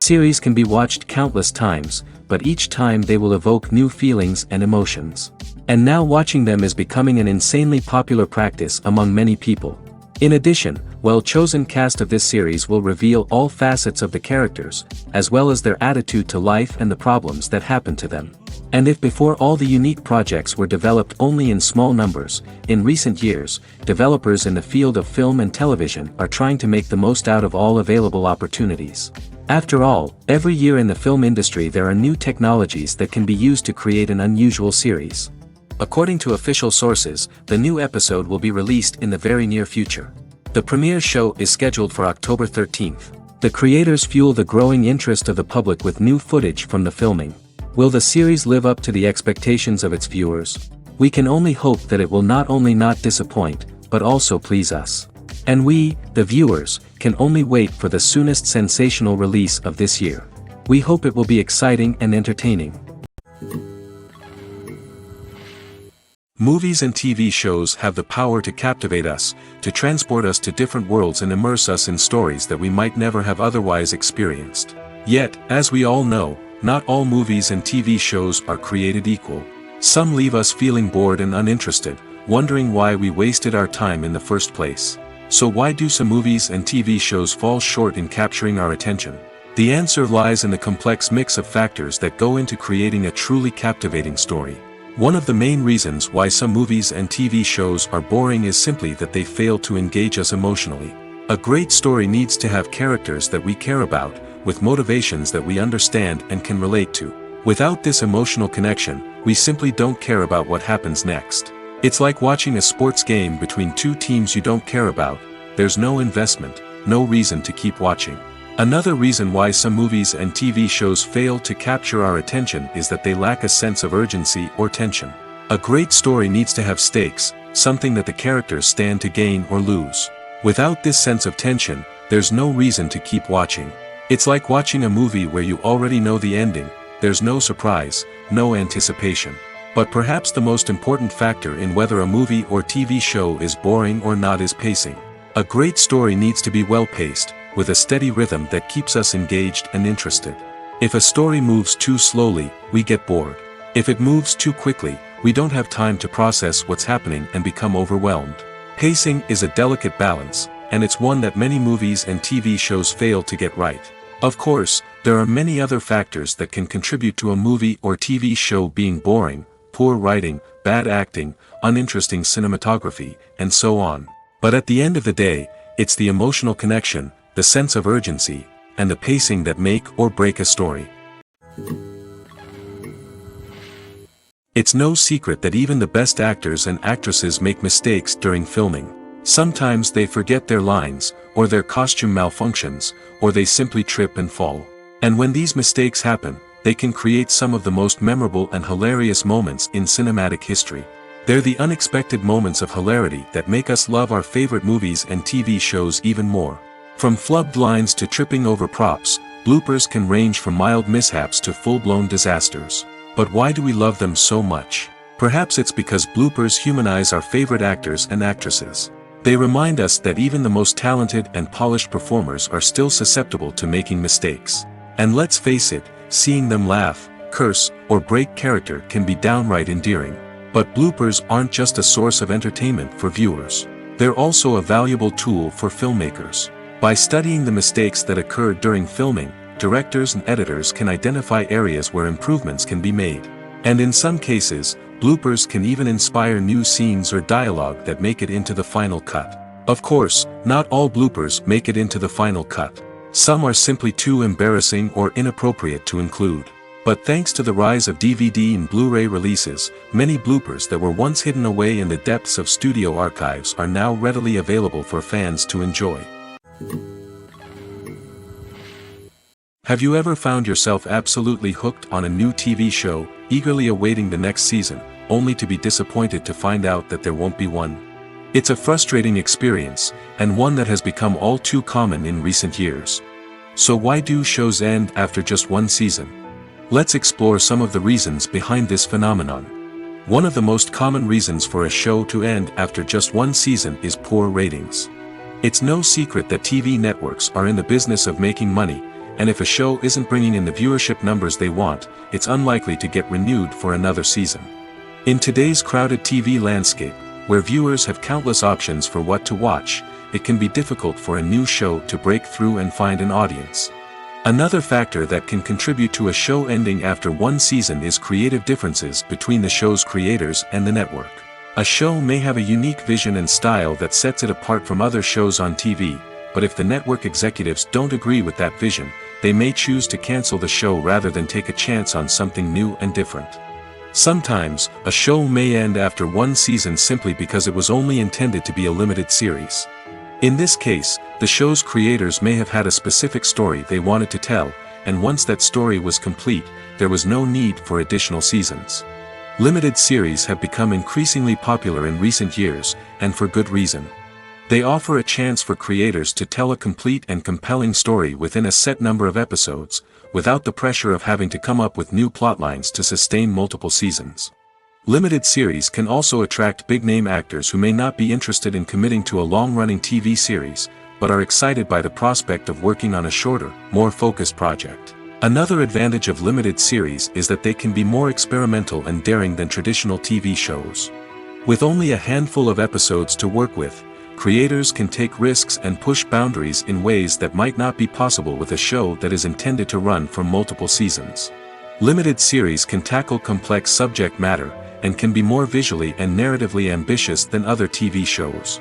Series can be watched countless times, but each time they will evoke new feelings and emotions. And now watching them is becoming an insanely popular practice among many people. In addition, well-chosen cast of this series will reveal all facets of the characters, as well as their attitude to life and the problems that happen to them. And if before all the unique projects were developed only in small numbers, in recent years, developers in the field of film and television are trying to make the most out of all available opportunities. After all, every year in the film industry there are new technologies that can be used to create an unusual series. According to official sources, the new episode will be released in the very near future. The premiere show is scheduled for October 13th. The creators fuel the growing interest of the public with new footage from the filming. Will the series live up to the expectations of its viewers? We can only hope that it will not only not disappoint, but also please us. And we, the viewers, can only wait for the soonest sensational release of this year. We hope it will be exciting and entertaining. Movies and TV shows have the power to captivate us, to transport us to different worlds and immerse us in stories that we might never have otherwise experienced. Yet, as we all know, not all movies and TV shows are created equal. Some leave us feeling bored and uninterested, wondering why we wasted our time in the first place. So why do some movies and TV shows fall short in capturing our attention? The answer lies in the complex mix of factors that go into creating a truly captivating story. One of the main reasons why some movies and TV shows are boring is simply that they fail to engage us emotionally. A great story needs to have characters that we care about, with motivations that we understand and can relate to. Without this emotional connection, we simply don't care about what happens next. It's like watching a sports game between two teams you don't care about. There's no investment, no reason to keep watching. Another reason why some movies and TV shows fail to capture our attention is that they lack a sense of urgency or tension. A great story needs to have stakes, something that the characters stand to gain or lose. Without this sense of tension, there's no reason to keep watching. It's like watching a movie where you already know the ending, there's no surprise, no anticipation. But perhaps the most important factor in whether a movie or TV show is boring or not is pacing. A great story needs to be well-paced, with a steady rhythm that keeps us engaged and interested. If a story moves too slowly, we get bored. If it moves too quickly, we don't have time to process what's happening and become overwhelmed. Pacing is a delicate balance, and it's one that many movies and TV shows fail to get right. Of course, there are many other factors that can contribute to a movie or TV show being boring: poor writing, bad acting, uninteresting cinematography, and so on. But at the end of the day, it's the emotional connection, the sense of urgency, and the pacing that make or break a story. It's no secret that even the best actors and actresses make mistakes during filming. Sometimes they forget their lines, or their costume malfunctions, or they simply trip and fall. And when these mistakes happen, they can create some of the most memorable and hilarious moments in cinematic history. They're the unexpected moments of hilarity that make us love our favorite movies and TV shows even more. From flubbed lines to tripping over props, bloopers can range from mild mishaps to full-blown disasters. But why do we love them so much? Perhaps it's because bloopers humanize our favorite actors and actresses. They remind us that even the most talented and polished performers are still susceptible to making mistakes. And let's face it, seeing them laugh, curse, or break character can be downright endearing. But bloopers aren't just a source of entertainment for viewers. They're also a valuable tool for filmmakers. By studying the mistakes that occurred during filming, directors and editors can identify areas where improvements can be made. And in some cases, bloopers can even inspire new scenes or dialogue that make it into the final cut. Of course, not all bloopers make it into the final cut. Some are simply too embarrassing or inappropriate to include. But thanks to the rise of DVD and Blu-ray releases, many bloopers that were once hidden away in the depths of studio archives are now readily available for fans to enjoy. Have you ever found yourself absolutely hooked on a new TV show, eagerly awaiting the next season, only to be disappointed to find out that there won't be one? It's a frustrating experience, and one that has become all too common in recent years. So why do shows end after just one season? Let's explore some of the reasons behind this phenomenon. One of the most common reasons for a show to end after just one season is poor ratings. It's no secret that TV networks are in the business of making money, and if a show isn't bringing in the viewership numbers they want, it's unlikely to get renewed for another season. In today's crowded TV landscape, where viewers have countless options for what to watch, it can be difficult for a new show to break through and find an audience. Another factor that can contribute to a show ending after one season is creative differences between the show's creators and the network. A show may have a unique vision and style that sets it apart from other shows on TV, but if the network executives don't agree with that vision, they may choose to cancel the show rather than take a chance on something new and different. Sometimes, a show may end after one season simply because it was only intended to be a limited series. In this case, the show's creators may have had a specific story they wanted to tell, and once that story was complete, there was no need for additional seasons. Limited series have become increasingly popular in recent years, and for good reason. They offer a chance for creators to tell a complete and compelling story within a set number of episodes, without the pressure of having to come up with new plotlines to sustain multiple seasons. Limited series can also attract big-name actors who may not be interested in committing to a long-running TV series, but are excited by the prospect of working on a shorter, more focused project. Another advantage of limited series is that they can be more experimental and daring than traditional TV shows. With only a handful of episodes to work with, creators can take risks and push boundaries in ways that might not be possible with a show that is intended to run for multiple seasons. Limited series can tackle complex subject matter, and can be more visually and narratively ambitious than other TV shows.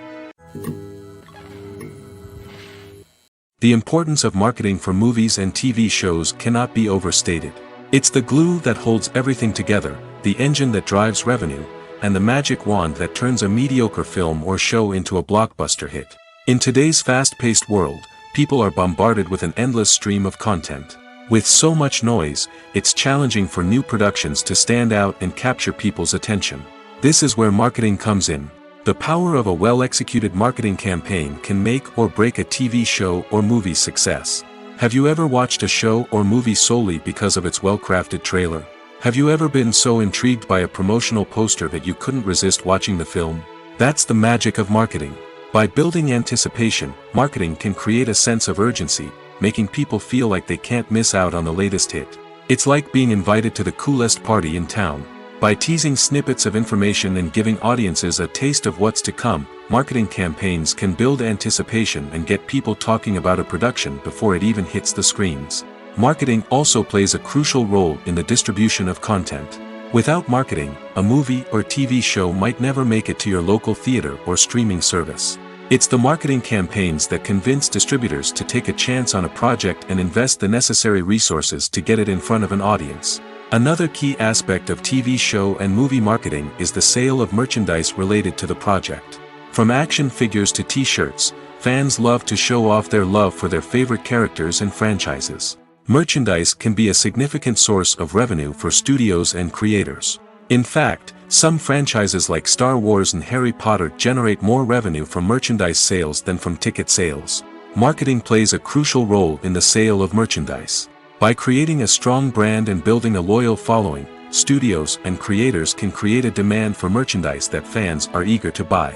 The importance of marketing for movies and TV shows cannot be overstated. It's the glue that holds everything together, the engine that drives revenue, and the magic wand that turns a mediocre film or show into a blockbuster hit. In today's fast-paced world, people are bombarded with an endless stream of content. With so much noise, it's challenging for new productions to stand out and capture people's attention. This is where marketing comes in. The power of a well-executed marketing campaign can make or break a TV show or movie's success. Have you ever watched a show or movie solely because of its well-crafted trailer? Have you ever been so intrigued by a promotional poster that you couldn't resist watching the film? That's the magic of marketing. By building anticipation, marketing can create a sense of urgency, making people feel like they can't miss out on the latest hit. It's like being invited to the coolest party in town. By teasing snippets of information and giving audiences a taste of what's to come, marketing campaigns can build anticipation and get people talking about a production before it even hits the screens. Marketing also plays a crucial role in the distribution of content. Without marketing, a movie or TV show might never make it to your local theater or streaming service. It's the marketing campaigns that convince distributors to take a chance on a project and invest the necessary resources to get it in front of an audience. Another key aspect of TV show and movie marketing is the sale of merchandise related to the project. From action figures to t-shirts, fans love to show off their love for their favorite characters and franchises. Merchandise can be a significant source of revenue for studios and creators. In fact, some franchises like Star Wars and Harry Potter generate more revenue from merchandise sales than from ticket sales. Marketing plays a crucial role in the sale of merchandise. By creating a strong brand and building a loyal following, studios and creators can create a demand for merchandise that fans are eager to buy.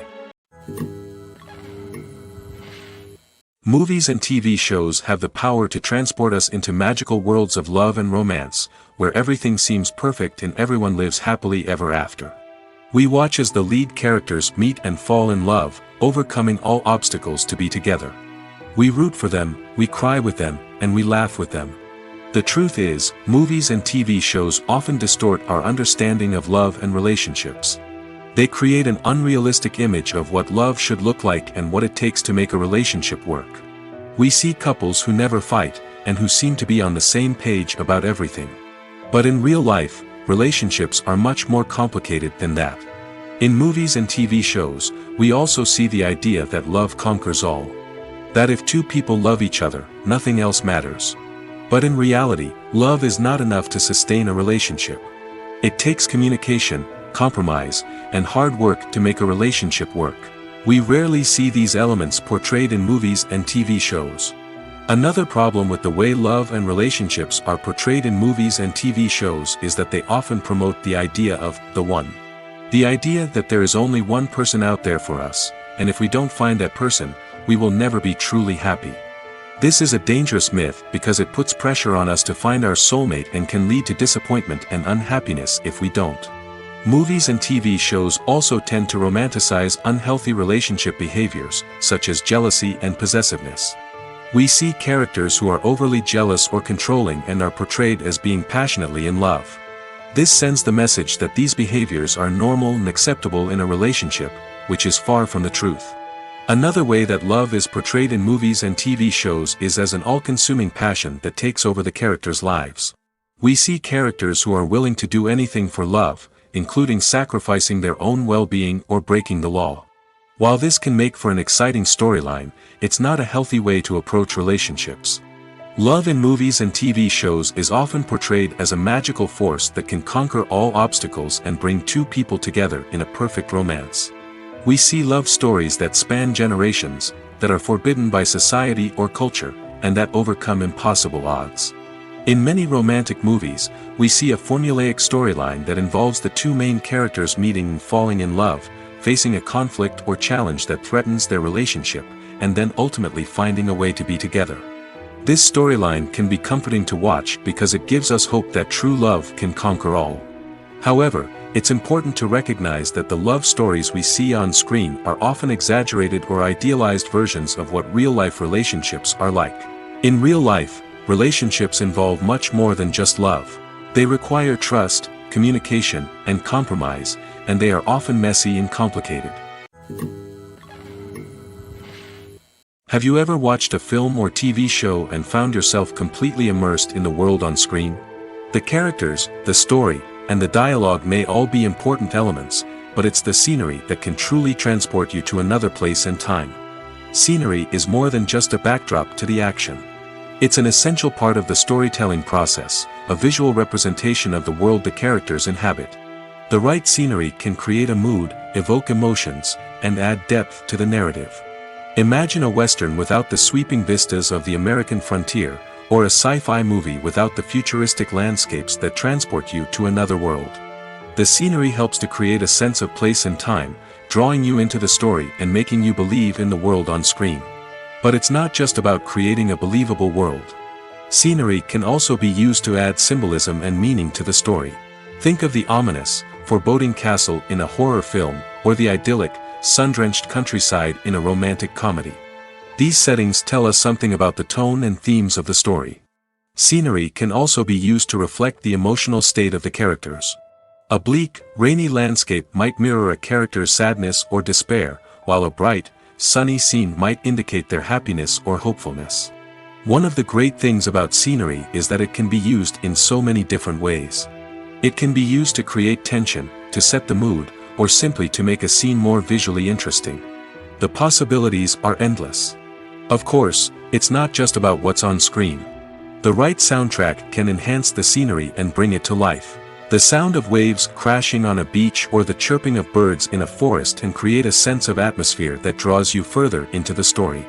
Movies and TV shows have the power to transport us into magical worlds of love and romance, where everything seems perfect and everyone lives happily ever after. We watch as the lead characters meet and fall in love, overcoming all obstacles to be together. We root for them, we cry with them, and we laugh with them. The truth is, movies and TV shows often distort our understanding of love and relationships. They create an unrealistic image of what love should look like and what it takes to make a relationship work. We see couples who never fight, and who seem to be on the same page about everything. But in real life, relationships are much more complicated than that. In movies and TV shows, we also see the idea that love conquers all. That if two people love each other, nothing else matters. But in reality, love is not enough to sustain a relationship. It takes communication, compromise, and hard work to make a relationship work. We rarely see these elements portrayed in movies and TV shows. Another problem with the way love and relationships are portrayed in movies and TV shows is that they often promote the idea of the one. The idea that there is only one person out there for us, and if we don't find that person, we will never be truly happy. This is a dangerous myth because it puts pressure on us to find our soulmate and can lead to disappointment and unhappiness if we don't. Movies and TV shows also tend to romanticize unhealthy relationship behaviors, such as jealousy and possessiveness. We see characters who are overly jealous or controlling and are portrayed as being passionately in love. This sends the message that these behaviors are normal and acceptable in a relationship, which is far from the truth. Another way that love is portrayed in movies and TV shows is as an all-consuming passion that takes over the characters' lives. We see characters who are willing to do anything for love, including sacrificing their own well-being or breaking the law. While this can make for an exciting storyline, it's not a healthy way to approach relationships. Love in movies and TV shows is often portrayed as a magical force that can conquer all obstacles and bring two people together in a perfect romance. We see love stories that span generations, that are forbidden by society or culture, and that overcome impossible odds. In many romantic movies, we see a formulaic storyline that involves the two main characters meeting and falling in love, facing a conflict or challenge that threatens their relationship, and then ultimately finding a way to be together. This storyline can be comforting to watch because it gives us hope that true love can conquer all. However, it's important to recognize that the love stories we see on screen are often exaggerated or idealized versions of what real-life relationships are like. In real life, relationships involve much more than just love. They require trust, communication, and compromise, and they are often messy and complicated. Have you ever watched a film or TV show and found yourself completely immersed in the world on screen? The characters, the story, and the dialogue may all be important elements, but it's the scenery that can truly transport you to another place and time. Scenery is more than just a backdrop to the action. It's an essential part of the storytelling process, a visual representation of the world the characters inhabit. The right scenery can create a mood, evoke emotions, and add depth to the narrative. Imagine a Western without the sweeping vistas of the American frontier, or a sci-fi movie without the futuristic landscapes that transport you to another world. The scenery helps to create a sense of place and time, drawing you into the story and making you believe in the world on screen. But it's not just about creating a believable world. Scenery can also be used to add symbolism and meaning to the story. Think of the ominous, foreboding castle in a horror film, or the idyllic, sun-drenched countryside in a romantic comedy. These settings tell us something about the tone and themes of the story. Scenery can also be used to reflect the emotional state of the characters. A bleak, rainy landscape might mirror a character's sadness or despair, while a bright, sunny scene might indicate their happiness or hopefulness. One of the great things about scenery is that it can be used in so many different ways. It can be used to create tension, to set the mood, or simply to make a scene more visually interesting. The possibilities are endless. Of course, it's not just about what's on screen. The right soundtrack can enhance the scenery and bring it to life. The sound of waves crashing on a beach or the chirping of birds in a forest can create a sense of atmosphere that draws you further into the story.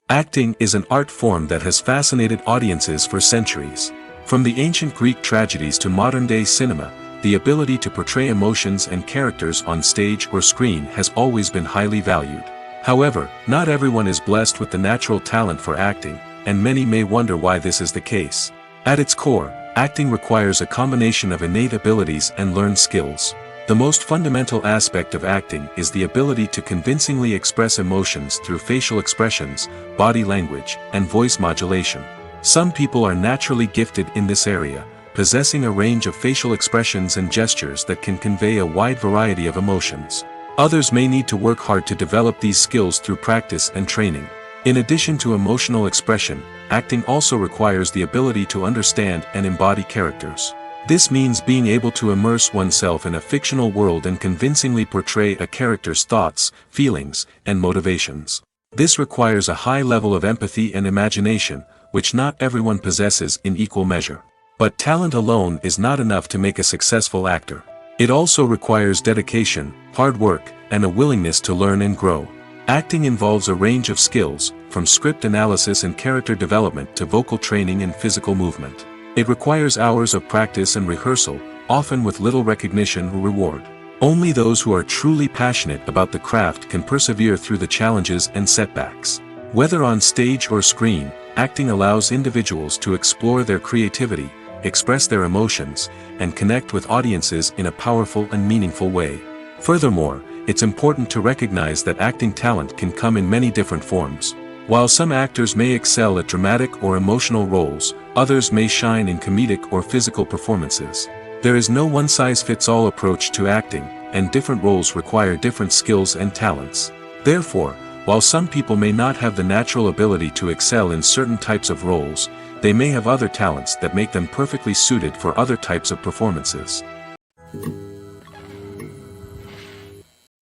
Acting is an art form that has fascinated audiences for centuries. From the ancient Greek tragedies to modern-day cinema, the ability to portray emotions and characters on stage or screen has always been highly valued. However, not everyone is blessed with the natural talent for acting, and many may wonder why this is the case. At its core, acting requires a combination of innate abilities and learned skills. The most fundamental aspect of acting is the ability to convincingly express emotions through facial expressions, body language, and voice modulation. Some people are naturally gifted in this area, possessing a range of facial expressions and gestures that can convey a wide variety of emotions. Others may need to work hard to develop these skills through practice and training. In addition to emotional expression, acting also requires the ability to understand and embody characters. This means being able to immerse oneself in a fictional world and convincingly portray a character's thoughts, feelings, and motivations. This requires a high level of empathy and imagination, which not everyone possesses in equal measure. But talent alone is not enough to make a successful actor. It also requires dedication, hard work, and a willingness to learn and grow. Acting involves a range of skills, from script analysis and character development to vocal training and physical movement. It requires hours of practice and rehearsal, often with little recognition or reward. Only those who are truly passionate about the craft can persevere through the challenges and setbacks. Whether on stage or screen, acting allows individuals to explore their creativity, express their emotions, and connect with audiences in a powerful and meaningful way. Furthermore, it's important to recognize that acting talent can come in many different forms. While some actors may excel at dramatic or emotional roles, others may shine in comedic or physical performances. There is no one-size-fits-all approach to acting, and different roles require different skills and talents. Therefore, while some people may not have the natural ability to excel in certain types of roles, they may have other talents that make them perfectly suited for other types of performances.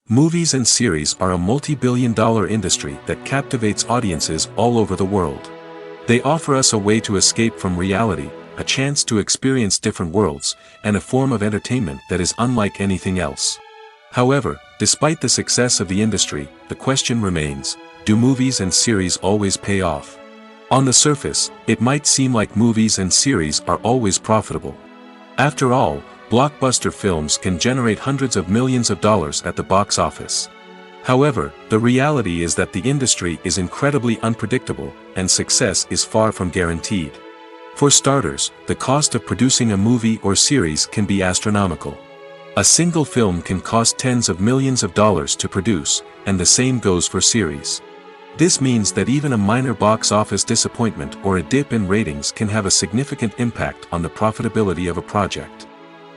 Movies and series are a multi-billion-dollar industry that captivates audiences all over the world. They offer us a way to escape from reality, a chance to experience different worlds, and a form of entertainment that is unlike anything else. However, despite the success of the industry, the question remains, do movies and series always pay off? On the surface, it might seem like movies and series are always profitable. After all, blockbuster films can generate hundreds of millions of dollars at the box office. However, the reality is that the industry is incredibly unpredictable, and success is far from guaranteed. For starters, the cost of producing a movie or series can be astronomical. A single film can cost tens of millions of dollars to produce, and the same goes for series. This means that even a minor box office disappointment or a dip in ratings can have a significant impact on the profitability of a project.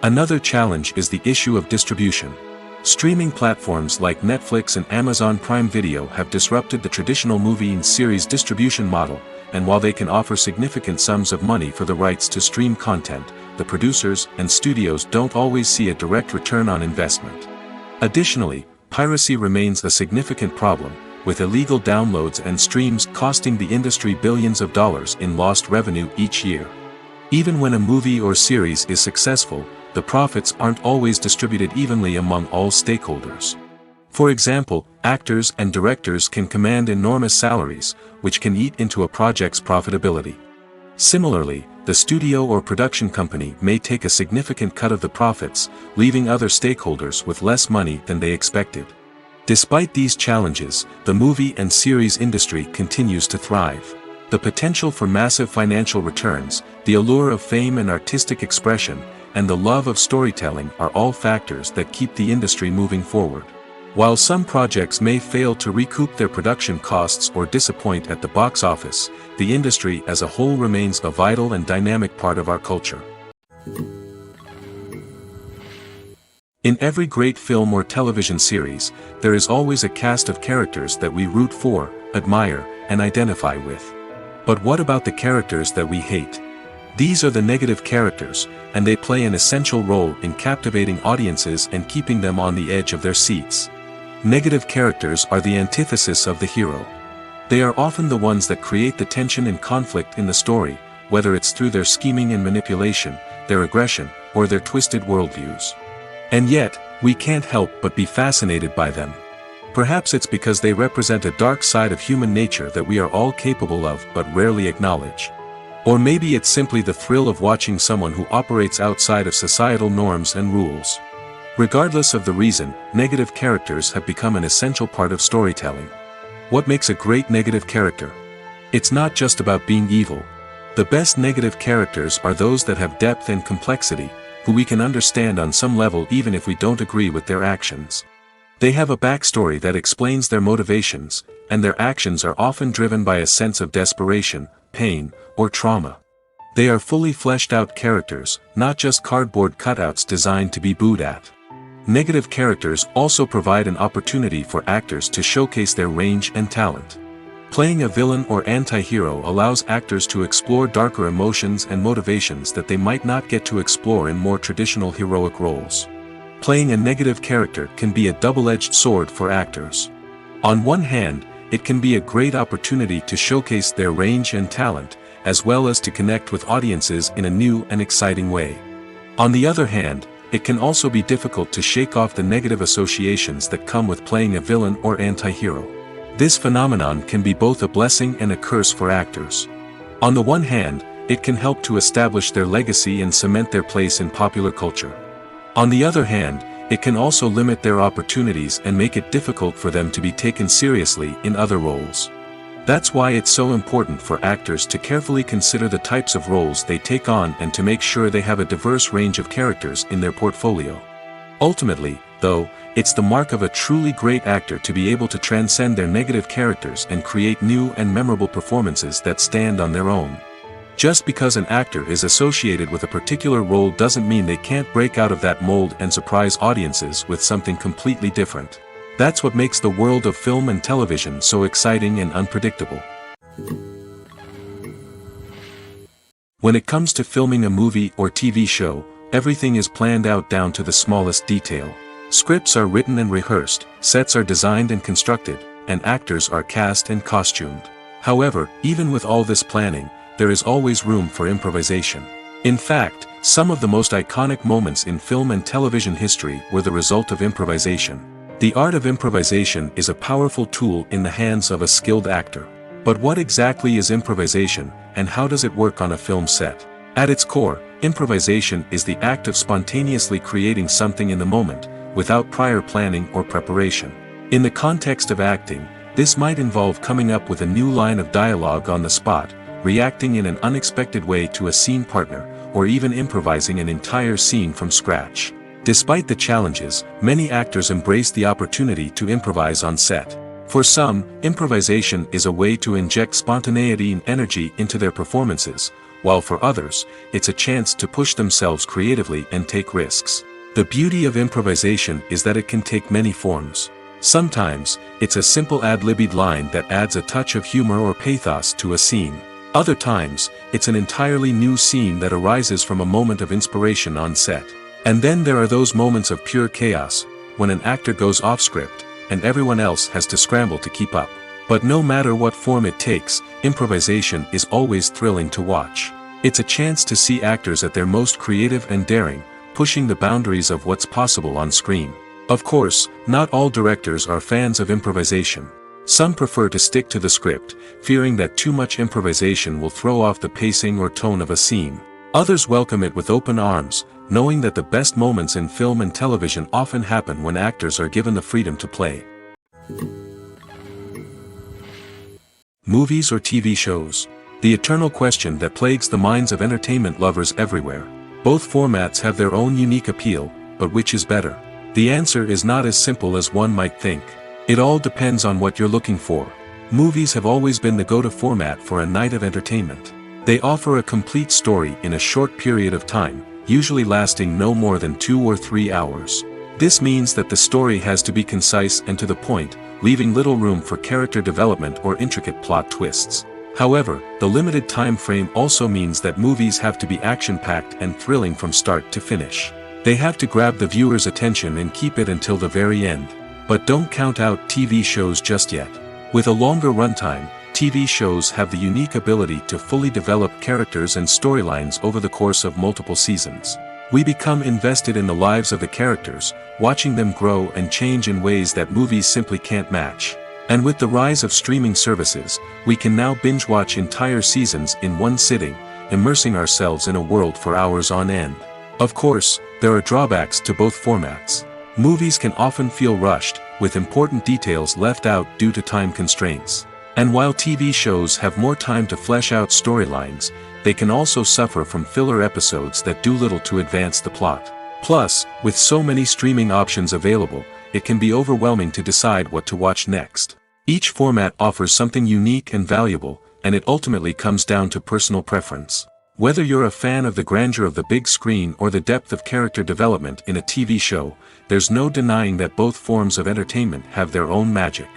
Another challenge is the issue of distribution. Streaming platforms like Netflix and Amazon Prime Video have disrupted the traditional movie and series distribution model, and while they can offer significant sums of money for the rights to stream content, the producers and studios don't always see a direct return on investment. Additionally, piracy remains a significant problem, with illegal downloads and streams costing the industry billions of dollars in lost revenue each year. Even when a movie or series is successful, the profits aren't always distributed evenly among all stakeholders. For example, actors and directors can command enormous salaries, which can eat into a project's profitability. Similarly, the studio or production company may take a significant cut of the profits, leaving other stakeholders with less money than they expected. Despite these challenges, the movie and series industry continues to thrive. The potential for massive financial returns, the allure of fame and artistic expression, and the love of storytelling are all factors that keep the industry moving forward. While some projects may fail to recoup their production costs or disappoint at the box office, the industry as a whole remains a vital and dynamic part of our culture. In every great film or television series, there is always a cast of characters that we root for, admire, and identify with. But what about the characters that we hate? These are the negative characters, and they play an essential role in captivating audiences and keeping them on the edge of their seats. Negative characters are the antithesis of the hero. They are often the ones that create the tension and conflict in the story, whether it's through their scheming and manipulation, their aggression, or their twisted worldviews. And yet, we can't help but be fascinated by them. Perhaps it's because they represent a dark side of human nature that we are all capable of but rarely acknowledge. Or maybe it's simply the thrill of watching someone who operates outside of societal norms and rules. Regardless of the reason, negative characters have become an essential part of storytelling. What makes a great negative character? It's not just about being evil. The best negative characters are those that have depth and complexity, who we can understand on some level even if we don't agree with their actions. They have a backstory that explains their motivations, and their actions are often driven by a sense of desperation, pain, or trauma. They are fully fleshed out characters, not just cardboard cutouts designed to be booed at. Negative characters also provide an opportunity for actors to showcase their range and talent. Playing a villain or anti-hero allows actors to explore darker emotions and motivations that they might not get to explore in more traditional heroic roles. Playing a negative character can be a double-edged sword for actors. On one hand, it can be a great opportunity to showcase their range and talent, as well as to connect with audiences in a new and exciting way. On the other hand, it can also be difficult to shake off the negative associations that come with playing a villain or anti-hero. This phenomenon can be both a blessing and a curse for actors. On the one hand, it can help to establish their legacy and cement their place in popular culture. On the other hand, it can also limit their opportunities and make it difficult for them to be taken seriously in other roles. That's why it's so important for actors to carefully consider the types of roles they take on and to make sure they have a diverse range of characters in their portfolio. Ultimately, though, it's the mark of a truly great actor to be able to transcend their negative characters and create new and memorable performances that stand on their own. Just because an actor is associated with a particular role doesn't mean they can't break out of that mold and surprise audiences with something completely different. That's what makes the world of film and television so exciting and unpredictable. When it comes to filming a movie or TV show, everything is planned out down to the smallest detail. Scripts are written and rehearsed, sets are designed and constructed, and actors are cast and costumed. However, even with all this planning, there is always room for improvisation. In fact, some of the most iconic moments in film and television history were the result of improvisation. The art of improvisation is a powerful tool in the hands of a skilled actor. But what exactly is improvisation, and how does it work on a film set? At its core, improvisation is the act of spontaneously creating something in the moment, without prior planning or preparation. In the context of acting, this might involve coming up with a new line of dialogue on the spot, reacting in an unexpected way to a scene partner, or even improvising an entire scene from scratch. Despite the challenges, many actors embrace the opportunity to improvise on set. For some, improvisation is a way to inject spontaneity and energy into their performances, while for others, it's a chance to push themselves creatively and take risks. The beauty of improvisation is that it can take many forms. Sometimes, it's a simple ad-libbed line that adds a touch of humor or pathos to a scene. Other times, it's an entirely new scene that arises from a moment of inspiration on set. And then there are those moments of pure chaos, when an actor goes off script, and everyone else has to scramble to keep up. But no matter what form it takes, improvisation is always thrilling to watch. It's a chance to see actors at their most creative and daring, pushing the boundaries of what's possible on screen. Of course, not all directors are fans of improvisation. Some prefer to stick to the script, fearing that too much improvisation will throw off the pacing or tone of a scene. Others welcome it with open arms, knowing that the best moments in film and television often happen when actors are given the freedom to play. Movies or TV shows? The eternal question that plagues the minds of entertainment lovers everywhere. Both formats have their own unique appeal, but which is better? The answer is not as simple as one might think. It all depends on what you're looking for. Movies have always been the go-to format for a night of entertainment. They offer a complete story in a short period of time, usually lasting no more than 2 or 3 hours. This means that the story has to be concise and to the point, leaving little room for character development or intricate plot twists. However, the limited time frame also means that movies have to be action-packed and thrilling from start to finish. They have to grab the viewer's attention and keep it until the very end. But don't count out TV shows just yet. With a longer runtime, TV shows have the unique ability to fully develop characters and storylines over the course of multiple seasons. We become invested in the lives of the characters, watching them grow and change in ways that movies simply can't match. And with the rise of streaming services, we can now binge-watch entire seasons in one sitting, immersing ourselves in a world for hours on end. Of course, there are drawbacks to both formats. Movies can often feel rushed, with important details left out due to time constraints. And while TV shows have more time to flesh out storylines, they can also suffer from filler episodes that do little to advance the plot. Plus, with so many streaming options available, it can be overwhelming to decide what to watch next. Each format offers something unique and valuable, and it ultimately comes down to personal preference. Whether you're a fan of the grandeur of the big screen or the depth of character development in a TV show, there's no denying that both forms of entertainment have their own magic.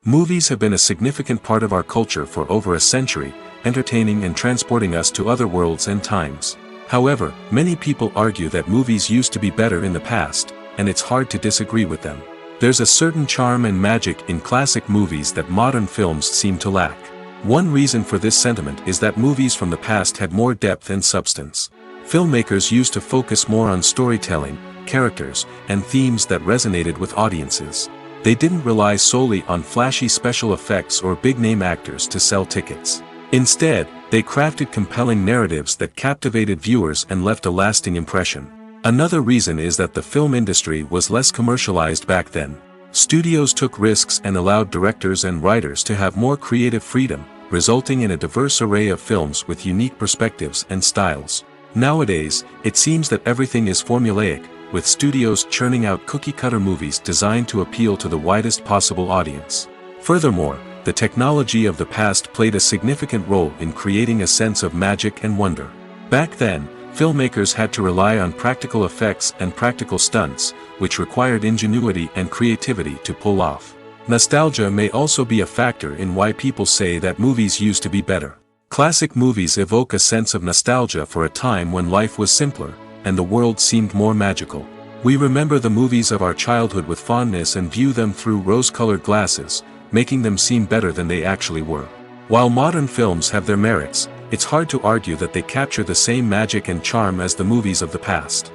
Movies have been a significant part of our culture for over a century, entertaining and transporting us to other worlds and times. However, many people argue that movies used to be better in the past, and it's hard to disagree with them. There's a certain charm and magic in classic movies that modern films seem to lack. One reason for this sentiment is that movies from the past had more depth and substance. Filmmakers used to focus more on storytelling, characters, and themes that resonated with audiences. They didn't rely solely on flashy special effects or big-name actors to sell tickets. Instead, They crafted compelling narratives that captivated viewers and left a lasting impression. Another reason is that the film industry was less commercialized back then. Studios took risks and allowed directors and writers to have more creative freedom, resulting in a diverse array of films with unique perspectives and styles. Nowadays, it seems that everything is formulaic, with studios churning out cookie-cutter movies designed to appeal to the widest possible audience. Furthermore, the technology of the past played a significant role in creating a sense of magic and wonder. Back then, filmmakers had to rely on practical effects and practical stunts, which required ingenuity and creativity to pull off. Nostalgia may also be a factor in why people say that movies used to be better. Classic movies evoke a sense of nostalgia for a time when life was simpler, and the world seemed more magical. We remember the movies of our childhood with fondness and view them through rose-colored glasses, making them seem better than they actually were. While modern films have their merits, it's hard to argue that they capture the same magic and charm as the movies of the past.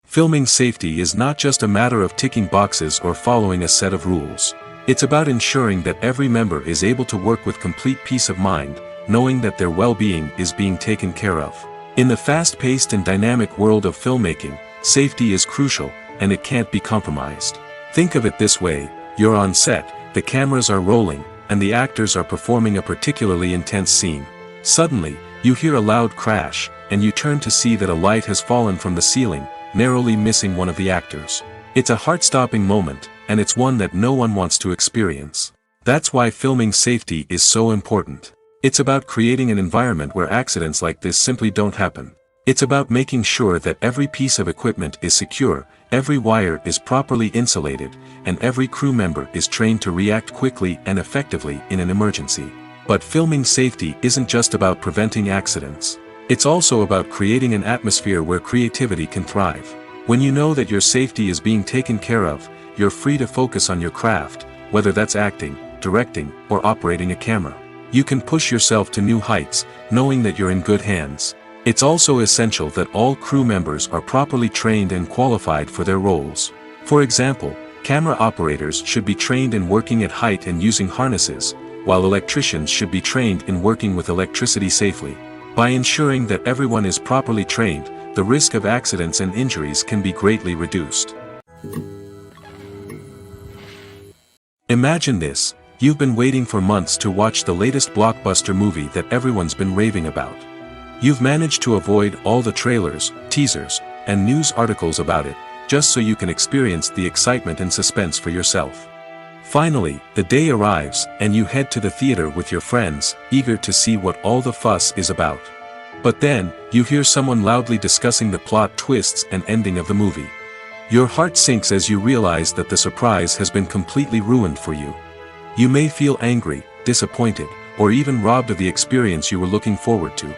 Filming safety is not just a matter of ticking boxes or following a set of rules. It's about ensuring that every member is able to work with complete peace of mind, knowing that their well-being is being taken care of. In the fast-paced and dynamic world of filmmaking, safety is crucial, and it can't be compromised. Think of it this way: you're on set, the cameras are rolling, and the actors are performing a particularly intense scene. Suddenly, you hear a loud crash, and you turn to see that a light has fallen from the ceiling, narrowly missing one of the actors. It's a heart-stopping moment, and it's one that no one wants to experience. That's why filming safety is so important. It's about creating an environment where accidents like this simply don't happen. It's about making sure that every piece of equipment is secure, every wire is properly insulated, and every crew member is trained to react quickly and effectively in an emergency. But filming safety isn't just about preventing accidents. It's also about creating an atmosphere where creativity can thrive. When you know that your safety is being taken care of, you're free to focus on your craft, whether that's acting, directing, or operating a camera. You can push yourself to new heights, knowing that you're in good hands. It's also essential that all crew members are properly trained and qualified for their roles. For example, camera operators should be trained in working at height and using harnesses, while electricians should be trained in working with electricity safely. By ensuring that everyone is properly trained, the risk of accidents and injuries can be greatly reduced. Imagine this: you've been waiting for months to watch the latest blockbuster movie that everyone's been raving about. You've managed to avoid all the trailers, teasers, and news articles about it, just so you can experience the excitement and suspense for yourself. Finally, the day arrives, and you head to the theater with your friends, eager to see what all the fuss is about. But then, you hear someone loudly discussing the plot twists and ending of the movie. Your heart sinks as you realize that the surprise has been completely ruined for you. You may feel angry, disappointed, or even robbed of the experience you were looking forward to.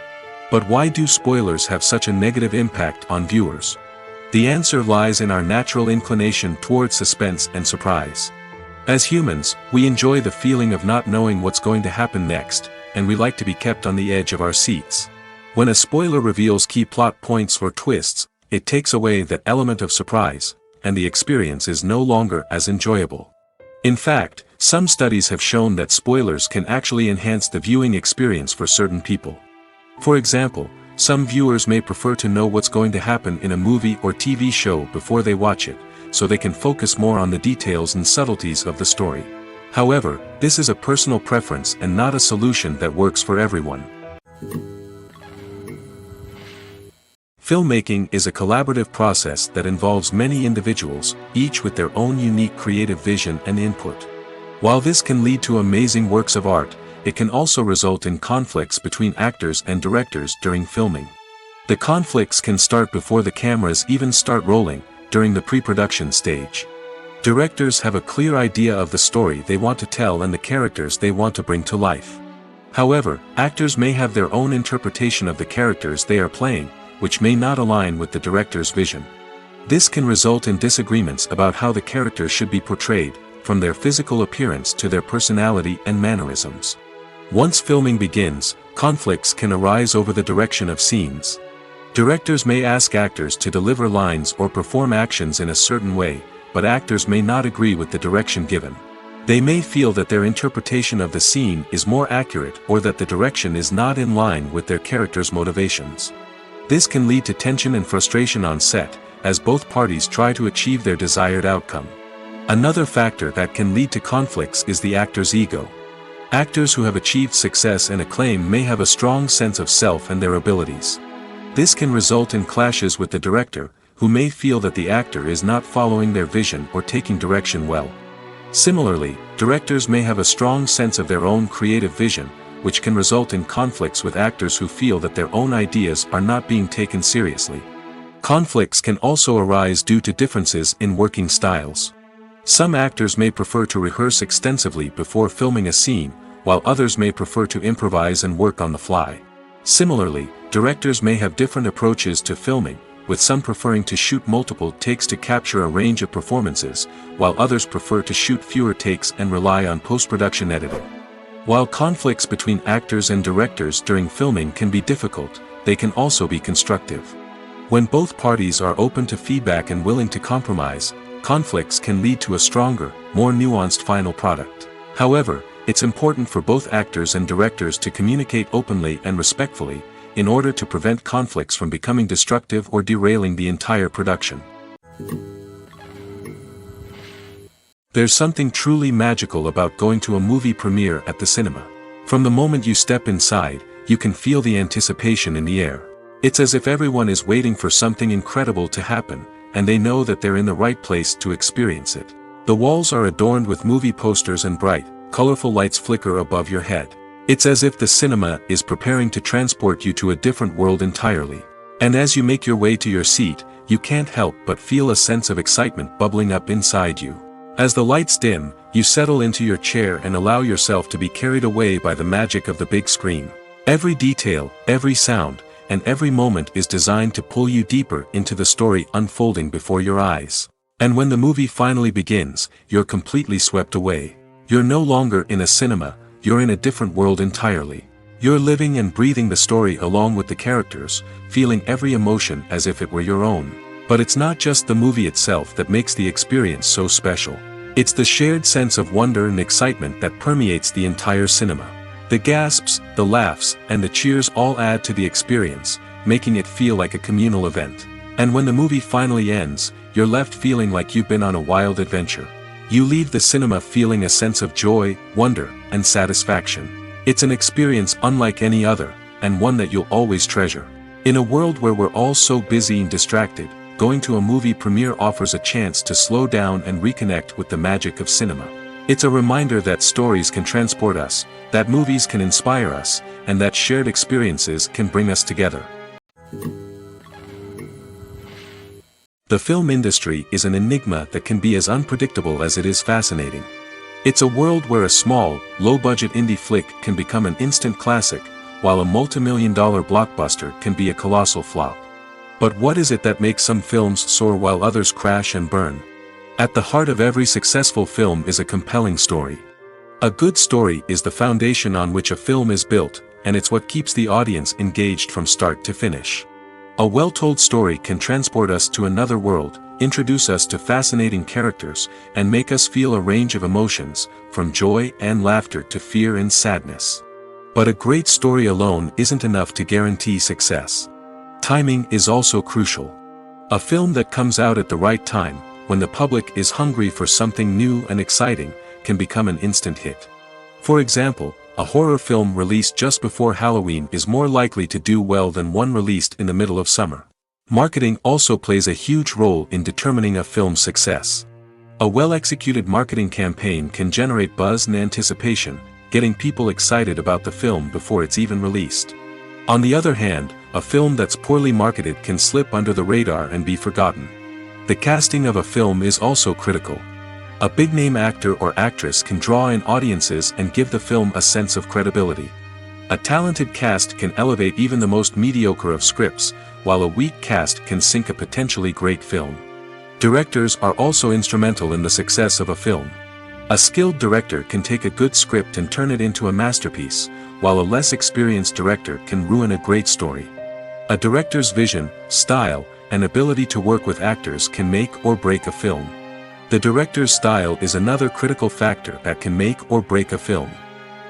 But why do spoilers have such a negative impact on viewers? The answer lies in our natural inclination towards suspense and surprise. As humans, we enjoy the feeling of not knowing what's going to happen next, and we like to be kept on the edge of our seats. When a spoiler reveals key plot points or twists, it takes away that element of surprise, and the experience is no longer as enjoyable. In fact, some studies have shown that spoilers can actually enhance the viewing experience for certain people. For example, some viewers may prefer to know what's going to happen in a movie or TV show before they watch it, so they can focus more on the details and subtleties of the story. However, this is a personal preference and not a solution that works for everyone. Filmmaking is a collaborative process that involves many individuals, each with their own unique creative vision and input. While this can lead to amazing works of art, it can also result in conflicts between actors and directors during filming. The conflicts can start before the cameras even start rolling, during the pre-production stage. Directors have a clear idea of the story they want to tell and the characters they want to bring to life. However, actors may have their own interpretation of the characters they are playing, which may not align with the director's vision. This can result in disagreements about how the characters should be portrayed, from their physical appearance to their personality and mannerisms. Once filming begins, conflicts can arise over the direction of scenes. Directors may ask actors to deliver lines or perform actions in a certain way, but actors may not agree with the direction given. They may feel that their interpretation of the scene is more accurate or that the direction is not in line with their character's motivations. This can lead to tension and frustration on set, as both parties try to achieve their desired outcome. Another factor that can lead to conflicts is the actor's ego. Actors who have achieved success and acclaim may have a strong sense of self and their abilities. This can result in clashes with the director, who may feel that the actor is not following their vision or taking direction well. Similarly, directors may have a strong sense of their own creative vision, which can result in conflicts with actors who feel that their own ideas are not being taken seriously. Conflicts can also arise due to differences in working styles. Some actors may prefer to rehearse extensively before filming a scene, while others may prefer to improvise and work on the fly. Similarly, directors may have different approaches to filming, with some preferring to shoot multiple takes to capture a range of performances, while others prefer to shoot fewer takes and rely on post-production editing. While conflicts between actors and directors during filming can be difficult, they can also be constructive. When both parties are open to feedback and willing to compromise, conflicts can lead to a stronger, more nuanced final product. However, it's important for both actors and directors to communicate openly and respectfully, in order to prevent conflicts from becoming destructive or derailing the entire production. There's something truly magical about going to a movie premiere at the cinema. From the moment you step inside, you can feel the anticipation in the air. It's as if everyone is waiting for something incredible to happen, and they know that they're in the right place to experience it. The walls are adorned with movie posters and bright, colorful lights flicker above your head. It's as if the cinema is preparing to transport you to a different world entirely. And as you make your way to your seat, you can't help but feel a sense of excitement bubbling up inside you. As the lights dim, you settle into your chair and allow yourself to be carried away by the magic of the big screen. Every detail, every sound, and every moment is designed to pull you deeper into the story unfolding before your eyes. And when the movie finally begins, you're completely swept away. You're no longer in a cinema, you're in a different world entirely. You're living and breathing the story along with the characters, feeling every emotion as if it were your own. But it's not just the movie itself that makes the experience so special. It's the shared sense of wonder and excitement that permeates the entire cinema. The gasps, the laughs, and the cheers all add to the experience, making it feel like a communal event. And when the movie finally ends, you're left feeling like you've been on a wild adventure. You leave the cinema feeling a sense of joy, wonder, and satisfaction. It's an experience unlike any other, and one that you'll always treasure. In a world where we're all so busy and distracted, going to a movie premiere offers a chance to slow down and reconnect with the magic of cinema. It's a reminder that stories can transport us, that movies can inspire us, and that shared experiences can bring us together. The film industry is an enigma that can be as unpredictable as it is fascinating. It's a world where a small, low-budget indie flick can become an instant classic, while a multi-million-dollar blockbuster can be a colossal flop. But what is it that makes some films soar while others crash and burn? At the heart of every successful film is a compelling story. A good story is the foundation on which a film is built, and it's what keeps the audience engaged from start to finish. A well-told story can transport us to another world, introduce us to fascinating characters, and make us feel a range of emotions, from joy and laughter to fear and sadness. But a great story alone isn't enough to guarantee success. Timing is also crucial. A film that comes out at the right time, when the public is hungry for something new and exciting, can become an instant hit. For example, a horror film released just before Halloween is more likely to do well than one released in the middle of summer. Marketing also plays a huge role in determining a film's success. A well-executed marketing campaign can generate buzz and anticipation, getting people excited about the film before it's even released. On the other hand, a film that's poorly marketed can slip under the radar and be forgotten. The casting of a film is also critical. A big-name actor or actress can draw in audiences and give the film a sense of credibility. A talented cast can elevate even the most mediocre of scripts, while a weak cast can sink a potentially great film. Directors are also instrumental in the success of a film. A skilled director can take a good script and turn it into a masterpiece, while a less experienced director can ruin a great story. A director's vision, style, and ability to work with actors can make or break a film. The director's style is another critical factor that can make or break a film.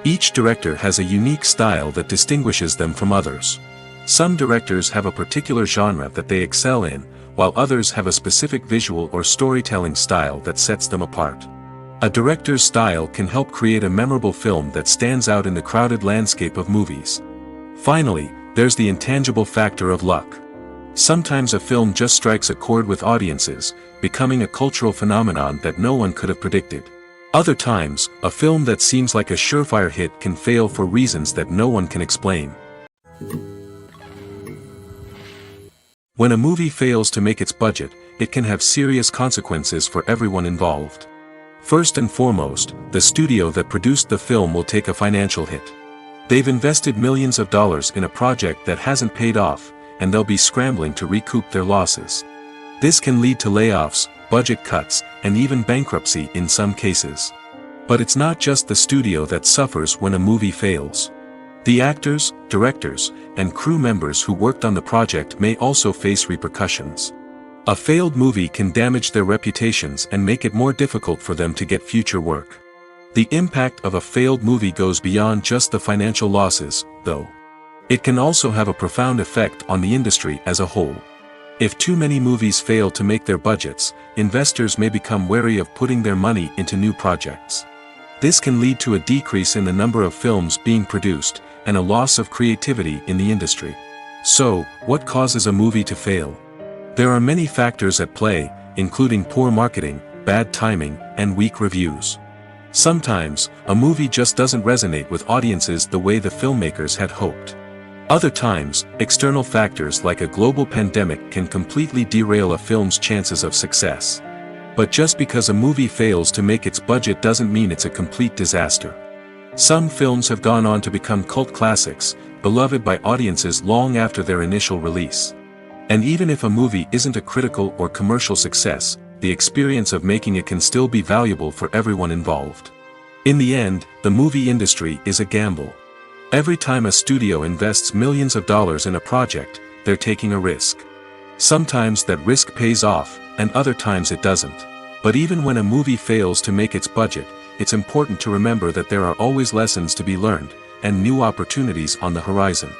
Each director has a unique style that distinguishes them from others. Some directors have a particular genre that they excel in, while others have a specific visual or storytelling style that sets them apart. A director's style can help create a memorable film that stands out in the crowded landscape of movies. Finally, there's the intangible factor of luck. Sometimes a film just strikes a chord with audiences, becoming a cultural phenomenon that no one could have predicted. Other times, a film that seems like a surefire hit can fail for reasons that no one can explain. When a movie fails to make its budget, it can have serious consequences for everyone involved. First and foremost, the studio that produced the film will take a financial hit. They've invested millions of dollars in a project that hasn't paid off, and they'll be scrambling to recoup their losses. This can lead to layoffs, budget cuts, and even bankruptcy in some cases. But it's not just the studio that suffers when a movie fails. The actors, directors, and crew members who worked on the project may also face repercussions. A failed movie can damage their reputations and make it more difficult for them to get future work. The impact of a failed movie goes beyond just the financial losses, though. It can also have a profound effect on the industry as a whole. If too many movies fail to make their budgets, investors may become wary of putting their money into new projects. This can lead to a decrease in the number of films being produced, and a loss of creativity in the industry. So, what causes a movie to fail? There are many factors at play, including poor marketing, bad timing, and weak reviews. Sometimes, a movie just doesn't resonate with audiences the way the filmmakers had hoped. Other times, external factors like a global pandemic can completely derail a film's chances of success. But just because a movie fails to make its budget doesn't mean it's a complete disaster. Some films have gone on to become cult classics, beloved by audiences long after their initial release. And even if a movie isn't a critical or commercial success, the experience of making it can still be valuable for everyone involved. In the end, the movie industry is a gamble. Every time a studio invests millions of dollars in a project, they're taking a risk. Sometimes that risk pays off, and other times it doesn't. But even when a movie fails to make its budget, it's important to remember that there are always lessons to be learned, and new opportunities on the horizon.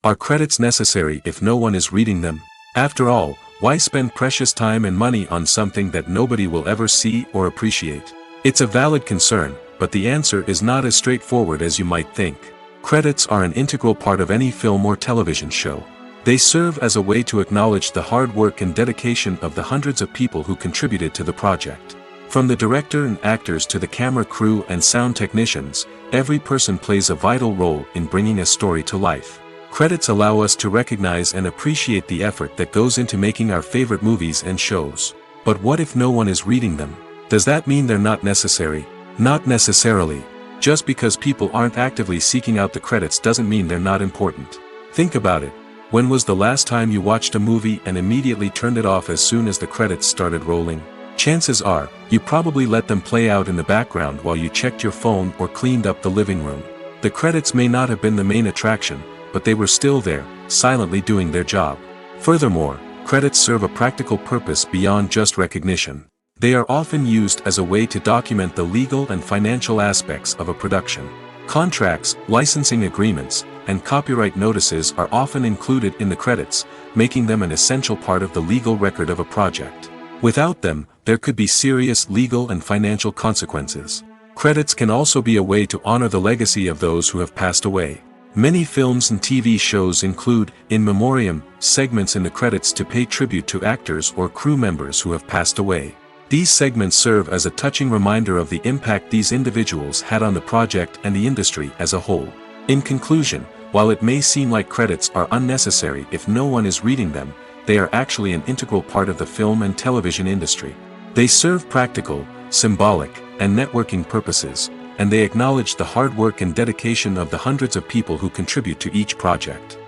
Are credits necessary if no one is reading them? After all, why spend precious time and money on something that nobody will ever see or appreciate? It's a valid concern, but the answer is not as straightforward as you might think. Credits are an integral part of any film or television show. They serve as a way to acknowledge the hard work and dedication of the hundreds of people who contributed to the project. From the director and actors to the camera crew and sound technicians, every person plays a vital role in bringing a story to life. Credits allow us to recognize and appreciate the effort that goes into making our favorite movies and shows. But what if no one is reading them? Does that mean they're not necessary? Not necessarily. Just because people aren't actively seeking out the credits doesn't mean they're not important. Think about it. When was the last time you watched a movie and immediately turned it off as soon as the credits started rolling? Chances are, you probably let them play out in the background while you checked your phone or cleaned up the living room. The credits may not have been the main attraction, but they were still there, silently doing their job. Furthermore, credits serve a practical purpose beyond just recognition. They are often used as a way to document the legal and financial aspects of a production. Contracts, licensing agreements, and copyright notices are often included in the credits, making them an essential part of the legal record of a project. Without them, there could be serious legal and financial consequences. Credits can also be a way to honor the legacy of those who have passed away. Many films and TV shows include, in memoriam, segments in the credits to pay tribute to actors or crew members who have passed away. These segments serve as a touching reminder of the impact these individuals had on the project and the industry as a whole. In conclusion, while it may seem like credits are unnecessary if no one is reading them, they are actually an integral part of the film and television industry. They serve practical, symbolic, and networking purposes, and they acknowledge the hard work and dedication of the hundreds of people who contribute to each project.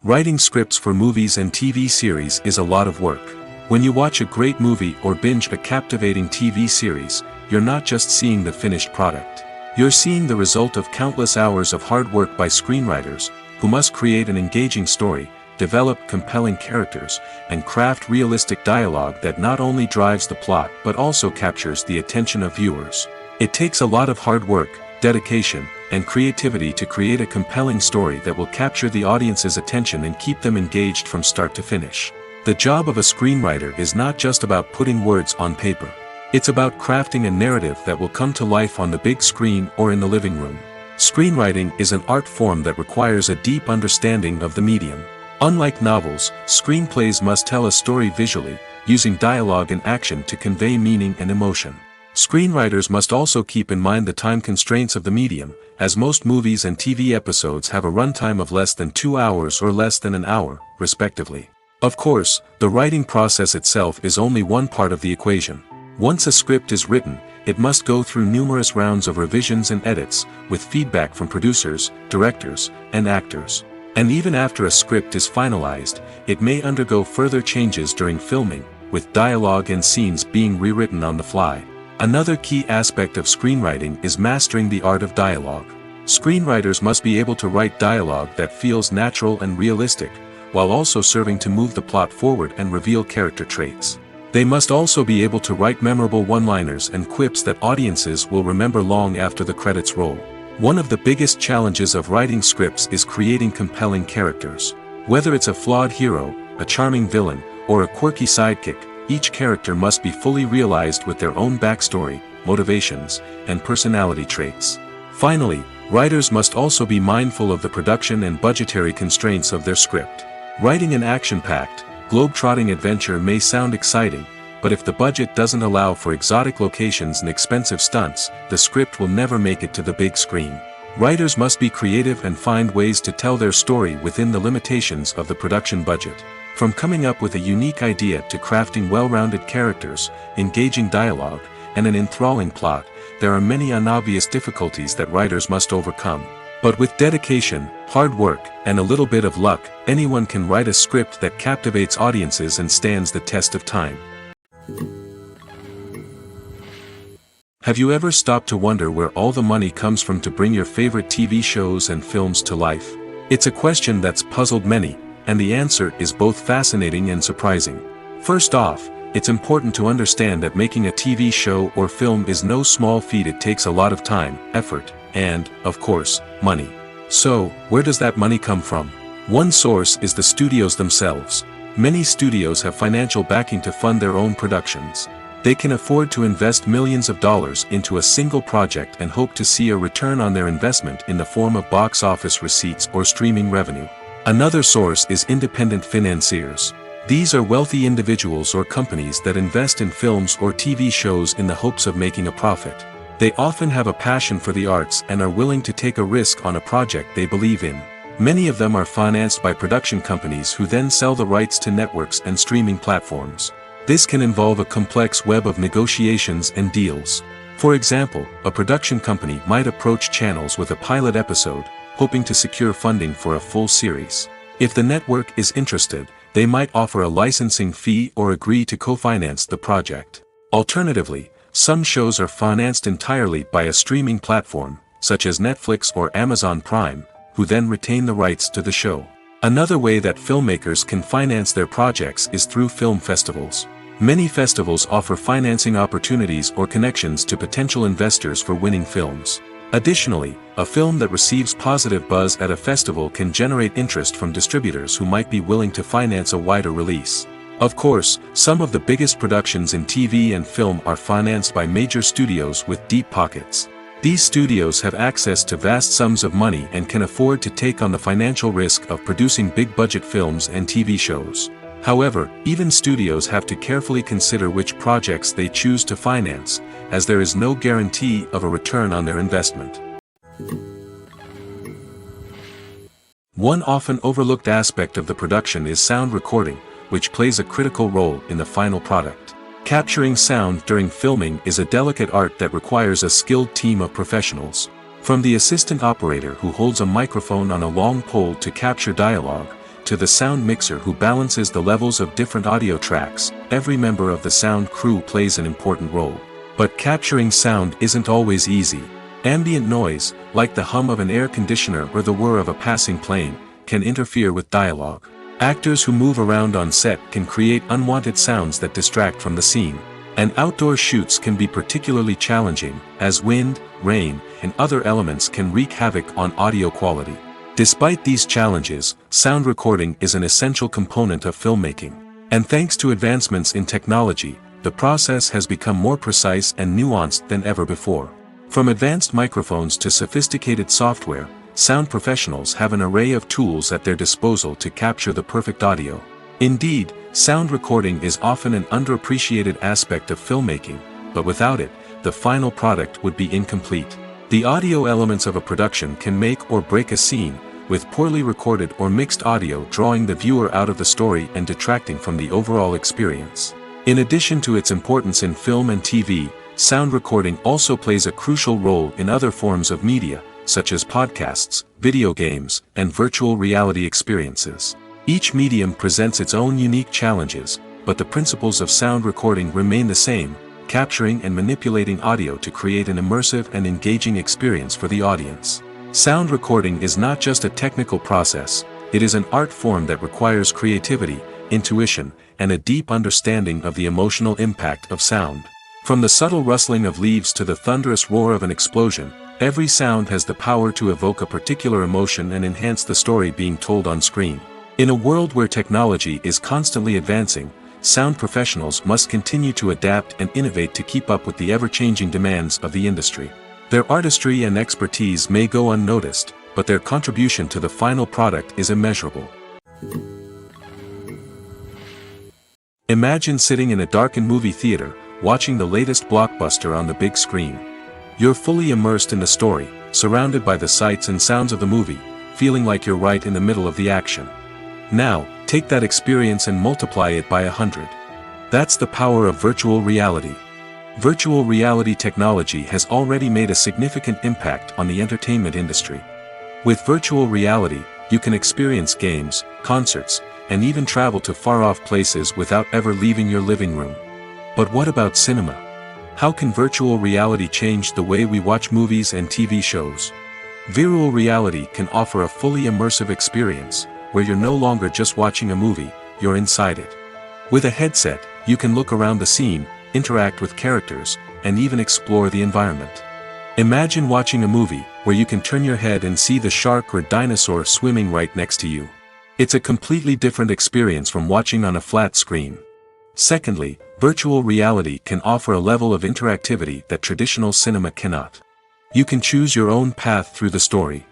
Writing scripts for movies and TV series is a lot of work. When you watch a great movie or binge a captivating TV series, you're not just seeing the finished product. You're seeing the result of countless hours of hard work by screenwriters, who must create an engaging story, develop compelling characters, and craft realistic dialogue that not only drives the plot but also captures the attention of viewers. It takes a lot of hard work, dedication, and creativity to create a compelling story that will capture the audience's attention and keep them engaged from start to finish. The job of a screenwriter is not just about putting words on paper. It's about crafting a narrative that will come to life on the big screen or in the living room. Screenwriting is an art form that requires a deep understanding of the medium. Unlike novels, screenplays must tell a story visually, using dialogue and action to convey meaning and emotion. Screenwriters must also keep in mind the time constraints of the medium, as most movies and TV episodes have a runtime of less than 2 hours or less than an hour, respectively. Of course, the writing process itself is only one part of the equation. Once a script is written, it must go through numerous rounds of revisions and edits, with feedback from producers, directors, and actors. And even after a script is finalized, it may undergo further changes during filming, with dialogue and scenes being rewritten on the fly. Another key aspect of screenwriting is mastering the art of dialogue. Screenwriters must be able to write dialogue that feels natural and realistic, while also serving to move the plot forward and reveal character traits. They must also be able to write memorable one-liners and quips that audiences will remember long after the credits roll. One of the biggest challenges of writing scripts is creating compelling characters. Whether it's a flawed hero, a charming villain, or a quirky sidekick, each character must be fully realized with their own backstory, motivations, and personality traits. Finally, writers must also be mindful of the production and budgetary constraints of their script. Writing an action-packed, globe-trotting adventure may sound exciting, but if the budget doesn't allow for exotic locations and expensive stunts, the script will never make it to the big screen. Writers must be creative and find ways to tell their story within the limitations of the production budget. From coming up with a unique idea to crafting well-rounded characters, engaging dialogue, and an enthralling plot, there are many unobvious difficulties that writers must overcome. But with dedication, hard work, and a little bit of luck, anyone can write a script that captivates audiences and stands the test of time. Have you ever stopped to wonder where all the money comes from to bring your favorite TV shows and films to life? It's a question that's puzzled many, and the answer is both fascinating and surprising. First off, it's important to understand that making a TV show or film is no small feat. It takes a lot of time, effort, and, of course, money. So, where does that money come from? One source is the studios themselves. Many studios have financial backing to fund their own productions. They can afford to invest millions of dollars into a single project and hope to see a return on their investment in the form of box office receipts or streaming revenue. Another source is independent financiers. These are wealthy individuals or companies that invest in films or TV shows in the hopes of making a profit. They often have a passion for the arts and are willing to take a risk on a project they believe in. Many of them are financed by production companies who then sell the rights to networks and streaming platforms. This can involve a complex web of negotiations and deals. For example, a production company might approach channels with a pilot episode, hoping to secure funding for a full series. If the network is interested, they might offer a licensing fee or agree to co-finance the project. Alternatively, some shows are financed entirely by a streaming platform, such as Netflix or Amazon Prime, who then retain the rights to the show. Another way that filmmakers can finance their projects is through film festivals. Many festivals offer financing opportunities or connections to potential investors for winning films. Additionally, a film that receives positive buzz at a festival can generate interest from distributors who might be willing to finance a wider release. Of course, some of the biggest productions in TV and film are financed by major studios with deep pockets. These studios have access to vast sums of money and can afford to take on the financial risk of producing big-budget films and TV shows. However, even studios have to carefully consider which projects they choose to finance, as there is no guarantee of a return on their investment. One often overlooked aspect of the production is sound recording, which plays a critical role in the final product. Capturing sound during filming is a delicate art that requires a skilled team of professionals. From the assistant operator who holds a microphone on a long pole to capture dialogue, to the sound mixer who balances the levels of different audio tracks, every member of the sound crew plays an important role. But capturing sound isn't always easy. Ambient noise, like the hum of an air conditioner or the whir of a passing plane, can interfere with dialogue. Actors who move around on set can create unwanted sounds that distract from the scene. And outdoor shoots can be particularly challenging, as wind, rain, and other elements can wreak havoc on audio quality. Despite these challenges, sound recording is an essential component of filmmaking. And thanks to advancements in technology, the process has become more precise and nuanced than ever before. From advanced microphones to sophisticated software, sound professionals have an array of tools at their disposal to capture the perfect audio. Indeed, sound recording is often an underappreciated aspect of filmmaking, but without it, the final product would be incomplete. The audio elements of a production can make or break a scene, with poorly recorded or mixed audio drawing the viewer out of the story and detracting from the overall experience. In addition to its importance in film and TV, sound recording also plays a crucial role in other forms of media, such as podcasts, video games, and virtual reality experiences. Each medium presents its own unique challenges, but the principles of sound recording remain the same, capturing and manipulating audio to create an immersive and engaging experience for the audience. Sound recording is not just a technical process, it is an art form that requires creativity, intuition, and a deep understanding of the emotional impact of sound. From the subtle rustling of leaves to the thunderous roar of an explosion, every sound has the power to evoke a particular emotion and enhance the story being told on screen. In a world where technology is constantly advancing, sound professionals must continue to adapt and innovate to keep up with the ever-changing demands of the industry. Their artistry and expertise may go unnoticed, but their contribution to the final product is immeasurable. Imagine sitting in a darkened movie theater, watching the latest blockbuster on the big screen. You're fully immersed in the story, surrounded by the sights and sounds of the movie, feeling like you're right in the middle of the action. Now, take that experience and multiply it by 100. That's the power of virtual reality. Virtual reality technology has already made a significant impact on the entertainment industry. With virtual reality, you can experience games, concerts, and even travel to far-off places without ever leaving your living room. But what about cinema? How can virtual reality change the way we watch movies and TV shows? Virtual reality can offer a fully immersive experience, where you're no longer just watching a movie, you're inside it. With a headset, you can look around the scene, interact with characters, and even explore the environment. Imagine watching a movie where you can turn your head and see the shark or dinosaur swimming right next to you. It's a completely different experience from watching on a flat screen. Secondly, virtual reality can offer a level of interactivity that traditional cinema cannot. You can choose your own path through the story.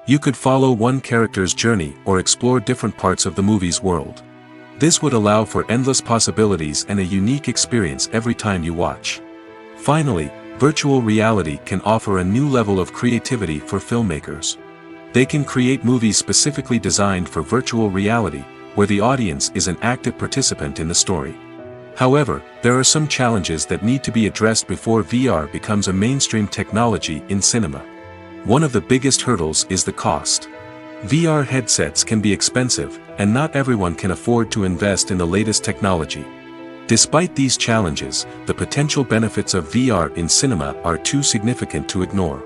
You could follow one character's journey or explore different parts of the movie's world. This would allow for endless possibilities and a unique experience every time you watch. Finally, virtual reality can offer a new level of creativity for filmmakers. They can create movies specifically designed for virtual reality, where the audience is an active participant in the story. However, there are some challenges that need to be addressed before VR becomes a mainstream technology in cinema. One of the biggest hurdles is the cost. VR headsets can be expensive, and not everyone can afford to invest in the latest technology. Despite these challenges, the potential benefits of VR in cinema are too significant to ignore.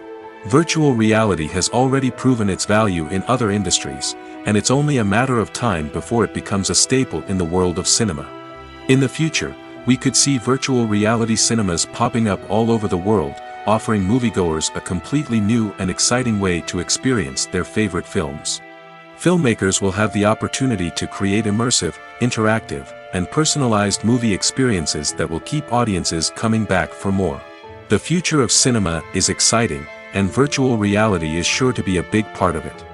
Virtual reality has already proven its value in other industries, and it's only a matter of time before it becomes a staple in the world of cinema. In the future, we could see virtual reality cinemas popping up all over the world, offering moviegoers a completely new and exciting way to experience their favorite films. Filmmakers will have the opportunity to create immersive, interactive, and personalized movie experiences that will keep audiences coming back for more. The future of cinema is exciting, and virtual reality is sure to be a big part of it.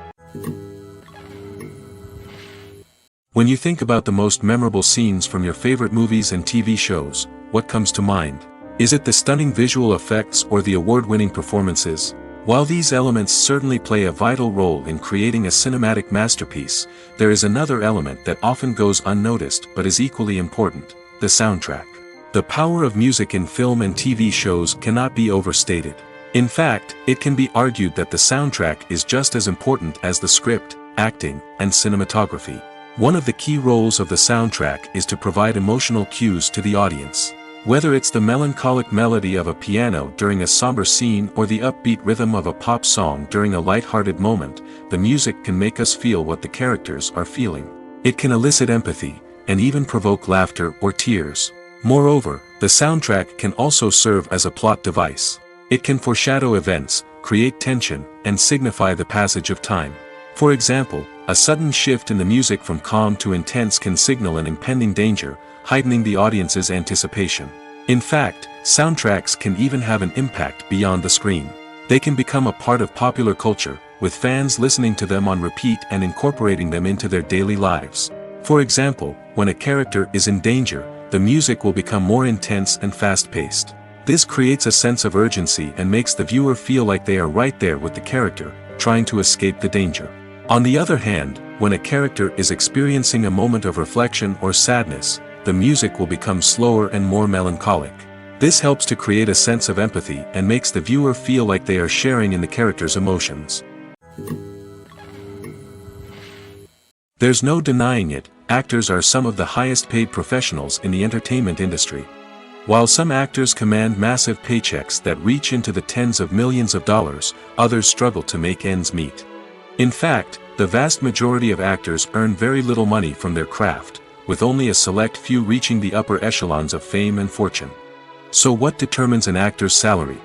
When you think about the most memorable scenes from your favorite movies and TV shows, what comes to mind? Is it the stunning visual effects or the award-winning performances? While these elements certainly play a vital role in creating a cinematic masterpiece, there is another element that often goes unnoticed but is equally important: the soundtrack. The power of music in film and TV shows cannot be overstated. In fact, it can be argued that the soundtrack is just as important as the script, acting, and cinematography. One of the key roles of the soundtrack is to provide emotional cues to the audience. Whether it's the melancholic melody of a piano during a somber scene or the upbeat rhythm of a pop song during a light-hearted moment, the music can make us feel what the characters are feeling. It can elicit empathy, and even provoke laughter or tears. Moreover, the soundtrack can also serve as a plot device. It can foreshadow events, create tension, and signify the passage of time. For example, a sudden shift in the music from calm to intense can signal an impending danger, heightening the audience's anticipation. In fact, soundtracks can even have an impact beyond the screen. They can become a part of popular culture, with fans listening to them on repeat and incorporating them into their daily lives. For example, when a character is in danger, the music will become more intense and fast-paced. This creates a sense of urgency and makes the viewer feel like they are right there with the character, trying to escape the danger. On the other hand, when a character is experiencing a moment of reflection or sadness, the music will become slower and more melancholic. This helps to create a sense of empathy and makes the viewer feel like they are sharing in the character's emotions. There's no denying it, actors are some of the highest paid professionals in the entertainment industry. While some actors command massive paychecks that reach into the tens of millions of dollars, others struggle to make ends meet. In fact, the vast majority of actors earn very little money from their craft, with only a select few reaching the upper echelons of fame and fortune. So what determines an actor's salary?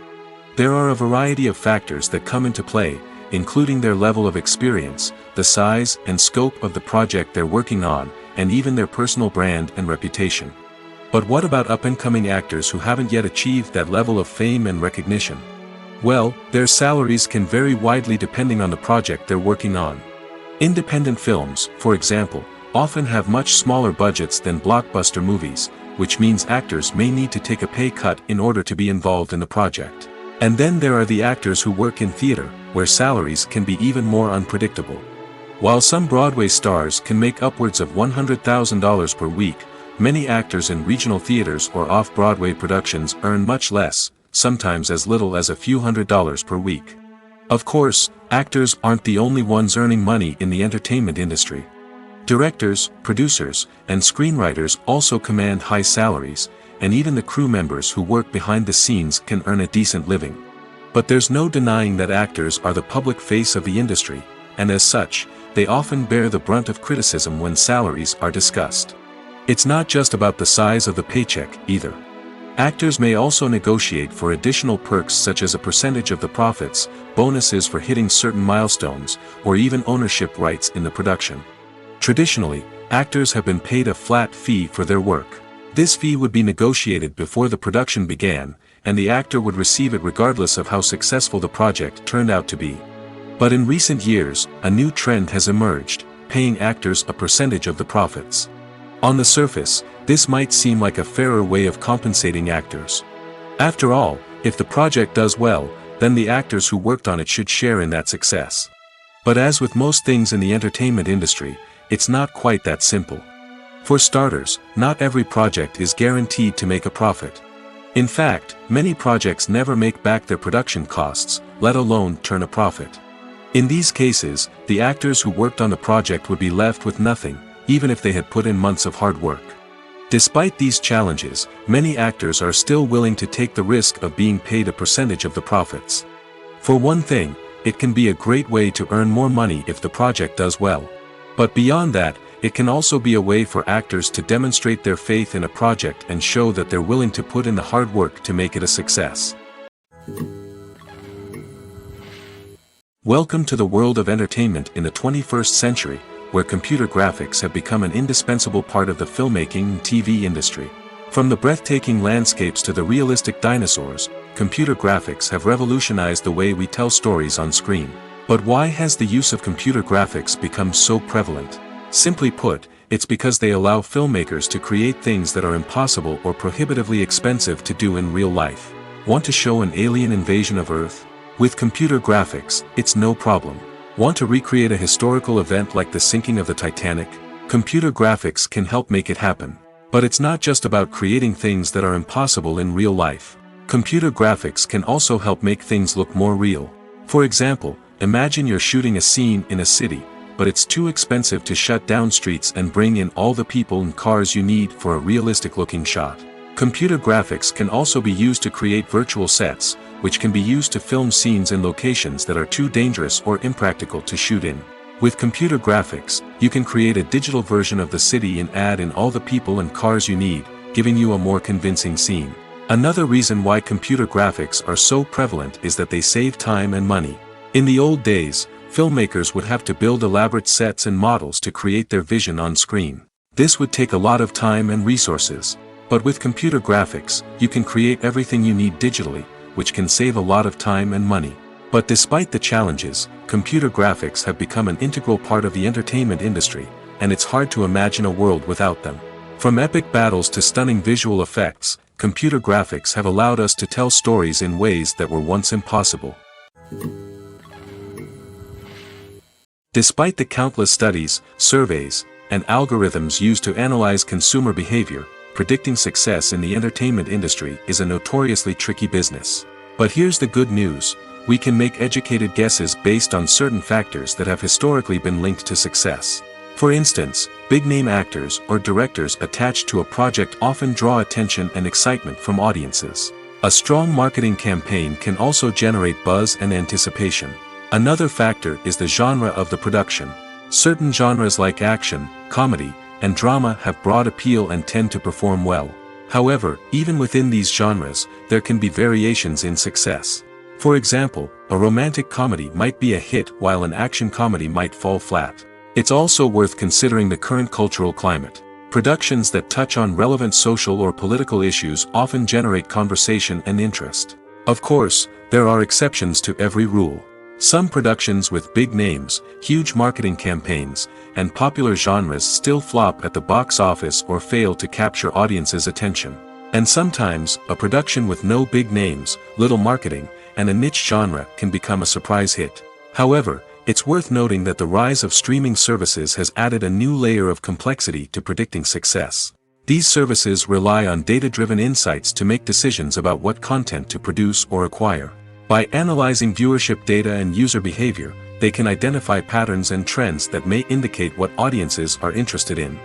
There are a variety of factors that come into play, including their level of experience, the size and scope of the project they're working on, and even their personal brand and reputation. But what about up-and-coming actors who haven't yet achieved that level of fame and recognition? Well, their salaries can vary widely depending on the project they're working on. Independent films, for example, often have much smaller budgets than blockbuster movies, which means actors may need to take a pay cut in order to be involved in the project. And then there are the actors who work in theater, where salaries can be even more unpredictable. While some Broadway stars can make upwards of $100,000 per week, many actors in regional theaters or off-Broadway productions earn much less, sometimes as little as a few $100s per week. Of course, actors aren't the only ones earning money in the entertainment industry. Directors, producers, and screenwriters also command high salaries, and even the crew members who work behind the scenes can earn a decent living. But there's no denying that actors are the public face of the industry, and as such, they often bear the brunt of criticism when salaries are discussed. It's not just about the size of the paycheck, either. Actors may also negotiate for additional perks such as a percentage of the profits, bonuses for hitting certain milestones, or even ownership rights in the production. Traditionally, actors have been paid a flat fee for their work. This fee would be negotiated before the production began, and the actor would receive it regardless of how successful the project turned out to be. But in recent years, a new trend has emerged, paying actors a percentage of the profits. On the surface, this might seem like a fairer way of compensating actors. After all, if the project does well, then the actors who worked on it should share in that success. But as with most things in the entertainment industry, it's not quite that simple. For starters, not every project is guaranteed to make a profit. In fact, many projects never make back their production costs, let alone turn a profit. In these cases, the actors who worked on the project would be left with nothing, even if they had put in months of hard work. Despite these challenges, many actors are still willing to take the risk of being paid a percentage of the profits. For one thing, it can be a great way to earn more money if the project does well. But beyond that, it can also be a way for actors to demonstrate their faith in a project and show that they're willing to put in the hard work to make it a success. Welcome to the world of entertainment in the 21st century, where computer graphics have become an indispensable part of the filmmaking and TV industry. From the breathtaking landscapes to the realistic dinosaurs, computer graphics have revolutionized the way we tell stories on screen. But why has the use of computer graphics become so prevalent? Simply put, it's because they allow filmmakers to create things that are impossible or prohibitively expensive to do in real life. Want to show an alien invasion of Earth? With computer graphics, it's no problem. Want to recreate a historical event like the sinking of the Titanic? Computer graphics can help make it happen. But it's not just about creating things that are impossible in real life. Computer graphics can also help make things look more real. For example, imagine you're shooting a scene in a city, but it's too expensive to shut down streets and bring in all the people and cars you need for a realistic-looking shot. Computer graphics can also be used to create virtual sets, which can be used to film scenes in locations that are too dangerous or impractical to shoot in. With computer graphics, you can create a digital version of the city and add in all the people and cars you need, giving you a more convincing scene. Another reason why computer graphics are so prevalent is that they save time and money. In the old days, filmmakers would have to build elaborate sets and models to create their vision on screen. This would take a lot of time and resources. But with computer graphics, you can create everything you need digitally, which can save a lot of time and money. But despite the challenges, computer graphics have become an integral part of the entertainment industry, and it's hard to imagine a world without them. From epic battles to stunning visual effects, computer graphics have allowed us to tell stories in ways that were once impossible. Despite the countless studies, surveys, and algorithms used to analyze consumer behavior, predicting success in the entertainment industry is a notoriously tricky business. But here's the good news: we can make educated guesses based on certain factors that have historically been linked to success. For instance, big-name actors or directors attached to a project often draw attention and excitement from audiences. A strong marketing campaign can also generate buzz and anticipation. Another factor is the genre of the production. Certain genres like action, comedy, and drama have broad appeal and tend to perform well. However, even within these genres, there can be variations in success. For example, a romantic comedy might be a hit while an action comedy might fall flat. It's also worth considering the current cultural climate. Productions that touch on relevant social or political issues often generate conversation and interest. Of course, there are exceptions to every rule. Some productions with big names, huge marketing campaigns, and popular genres still flop at the box office or fail to capture audiences' attention. And sometimes, a production with no big names, little marketing, and a niche genre can become a surprise hit. However, it's worth noting that the rise of streaming services has added a new layer of complexity to predicting success. These services rely on data-driven insights to make decisions about what content to produce or acquire. By analyzing viewership data and user behavior, they can identify patterns and trends that may indicate what audiences are interested in.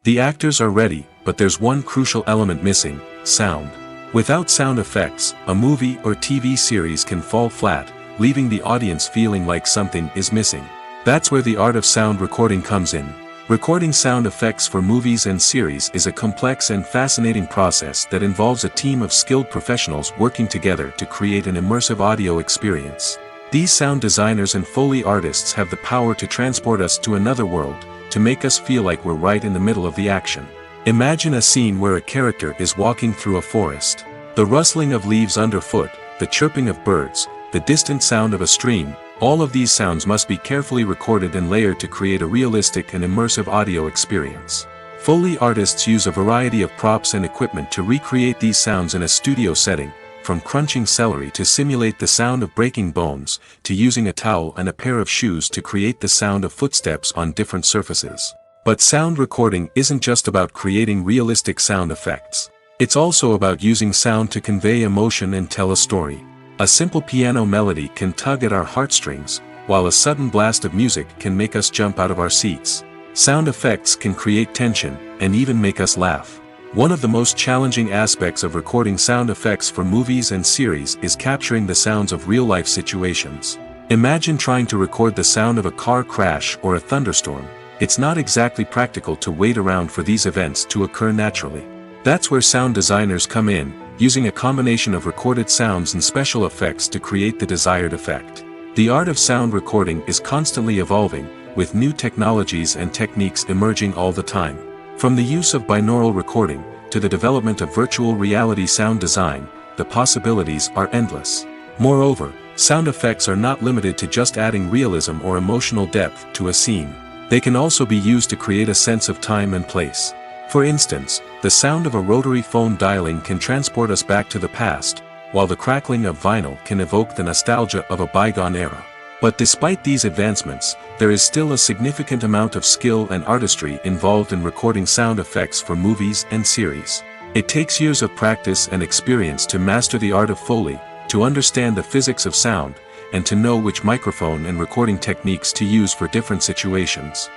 The actors are ready, but there's one crucial element missing: sound. Without sound effects, a movie or TV series can fall flat, leaving the audience feeling like something is missing. That's where the art of sound recording comes in. Recording sound effects for movies and series is a complex and fascinating process that involves a team of skilled professionals working together to create an immersive audio experience. These sound designers and Foley artists have the power to transport us to another world, to make us feel like we're right in the middle of the action. Imagine a scene where a character is walking through a forest. The rustling of leaves underfoot, the chirping of birds, the distant sound of a stream, all of these sounds must be carefully recorded and layered to create a realistic and immersive audio experience. Foley artists use a variety of props and equipment to recreate these sounds in a studio setting, from crunching celery to simulate the sound of breaking bones, to using a towel and a pair of shoes to create the sound of footsteps on different surfaces. But sound recording isn't just about creating realistic sound effects. It's also about using sound to convey emotion and tell a story. A simple piano melody can tug at our heartstrings, while a sudden blast of music can make us jump out of our seats. Sound effects can create tension, and even make us laugh. One of the most challenging aspects of recording sound effects for movies and series is capturing the sounds of real-life situations. Imagine trying to record the sound of a car crash or a thunderstorm. It's not exactly practical to wait around for these events to occur naturally. That's where sound designers come in, using a combination of recorded sounds and special effects to create the desired effect. The art of sound recording is constantly evolving, with new technologies and techniques emerging all the time. From the use of binaural recording, to the development of virtual reality sound design, the possibilities are endless. Moreover, sound effects are not limited to just adding realism or emotional depth to a scene. They can also be used to create a sense of time and place. For instance, the sound of a rotary phone dialing can transport us back to the past, while the crackling of vinyl can evoke the nostalgia of a bygone era. But despite these advancements, there is still a significant amount of skill and artistry involved in recording sound effects for movies and series. It takes years of practice and experience to master the art of Foley, to understand the physics of sound, and to know which microphone and recording techniques to use for different situations.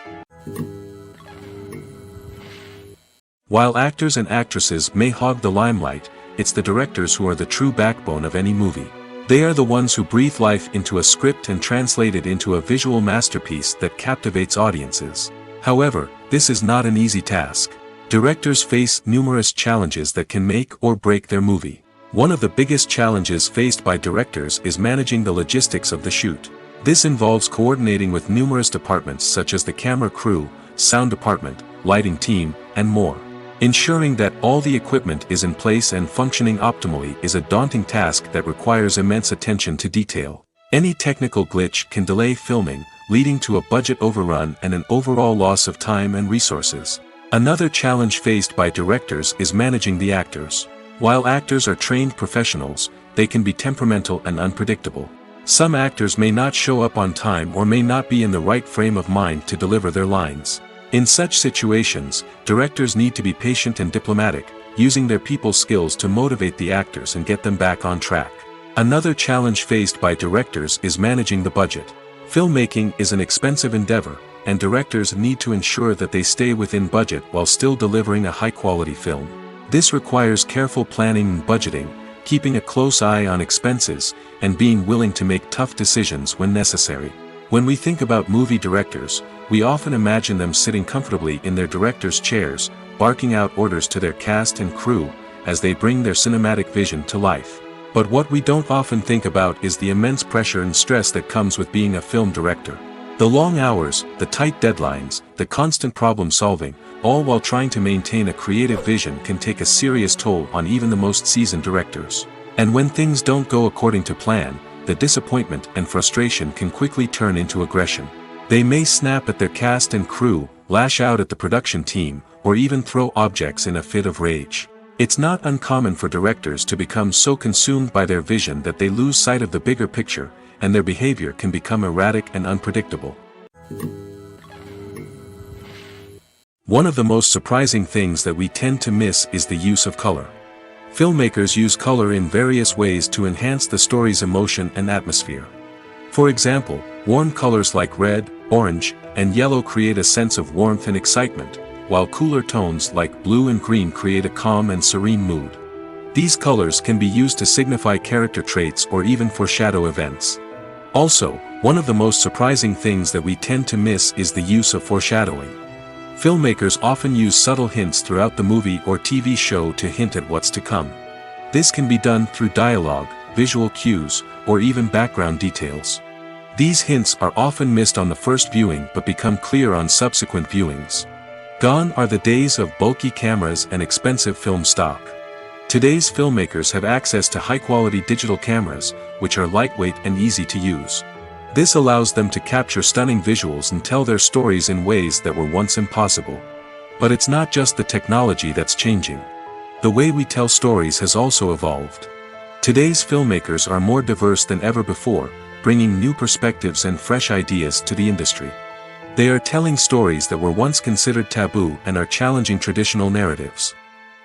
While actors and actresses may hog the limelight, it's the directors who are the true backbone of any movie. They are the ones who breathe life into a script and translate it into a visual masterpiece that captivates audiences. However, this is not an easy task. Directors face numerous challenges that can make or break their movie. One of the biggest challenges faced by directors is managing the logistics of the shoot. This involves coordinating with numerous departments such as the camera crew, sound department, lighting team, and more. Ensuring that all the equipment is in place and functioning optimally is a daunting task that requires immense attention to detail. Any technical glitch can delay filming, leading to a budget overrun and an overall loss of time and resources. Another challenge faced by directors is managing the actors. While actors are trained professionals, they can be temperamental and unpredictable. Some actors may not show up on time or may not be in the right frame of mind to deliver their lines. In such situations, directors need to be patient and diplomatic, using their people skills to motivate the actors and get them back on track. Another challenge faced by directors is managing the budget. Filmmaking is an expensive endeavor, and directors need to ensure that they stay within budget while still delivering a high-quality film. This requires careful planning and budgeting, keeping a close eye on expenses, and being willing to make tough decisions when necessary. When we think about movie directors, we often imagine them sitting comfortably in their director's chairs, barking out orders to their cast and crew, as they bring their cinematic vision to life. But what we don't often think about is the immense pressure and stress that comes with being a film director. The long hours, the tight deadlines, the constant problem solving, all while trying to maintain a creative vision can take a serious toll on even the most seasoned directors. And when things don't go according to plan, the disappointment and frustration can quickly turn into aggression. They may snap at their cast and crew, lash out at the production team, or even throw objects in a fit of rage. It's not uncommon for directors to become so consumed by their vision that they lose sight of the bigger picture, and their behavior can become erratic and unpredictable. One of the most surprising things that we tend to miss is the use of color. Filmmakers use color in various ways to enhance the story's emotion and atmosphere. For example, warm colors like red, orange, and yellow create a sense of warmth and excitement, while cooler tones like blue and green create a calm and serene mood. These colors can be used to signify character traits or even foreshadow events. Also, one of the most surprising things that we tend to miss is the use of foreshadowing. Filmmakers often use subtle hints throughout the movie or TV show to hint at what's to come. This can be done through dialogue, visual cues, or even background details. These hints are often missed on the first viewing but become clear on subsequent viewings. Gone are the days of bulky cameras and expensive film stock. Today's filmmakers have access to high-quality digital cameras, which are lightweight and easy to use. This allows them to capture stunning visuals and tell their stories in ways that were once impossible. But it's not just the technology that's changing. The way we tell stories has also evolved. Today's filmmakers are more diverse than ever before, bringing new perspectives and fresh ideas to the industry. They are telling stories that were once considered taboo and are challenging traditional narratives.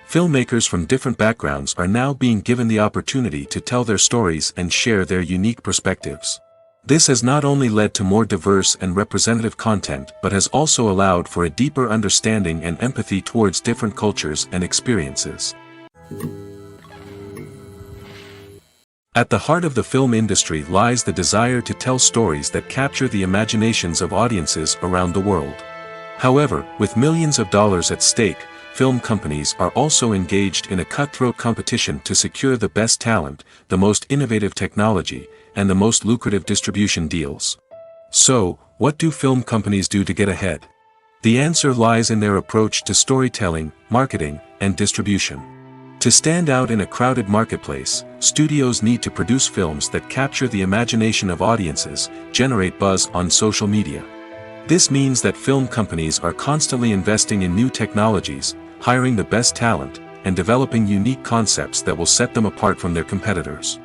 Filmmakers from different backgrounds are now being given the opportunity to tell their stories and share their unique perspectives. This has not only led to more diverse and representative content but has also allowed for a deeper understanding and empathy towards different cultures and experiences. At the heart of the film industry lies the desire to tell stories that capture the imaginations of audiences around the world. However, with millions of dollars at stake, film companies are also engaged in a cutthroat competition to secure the best talent, the most innovative technology, and the most lucrative distribution deals. So, what do film companies do to get ahead? The answer lies in their approach to storytelling, marketing, and distribution. To stand out in a crowded marketplace, studios need to produce films that capture the imagination of audiences, generate buzz on social media. This means that film companies are constantly investing in new technologies, hiring the best talent, and developing unique concepts that will set them apart from their competitors.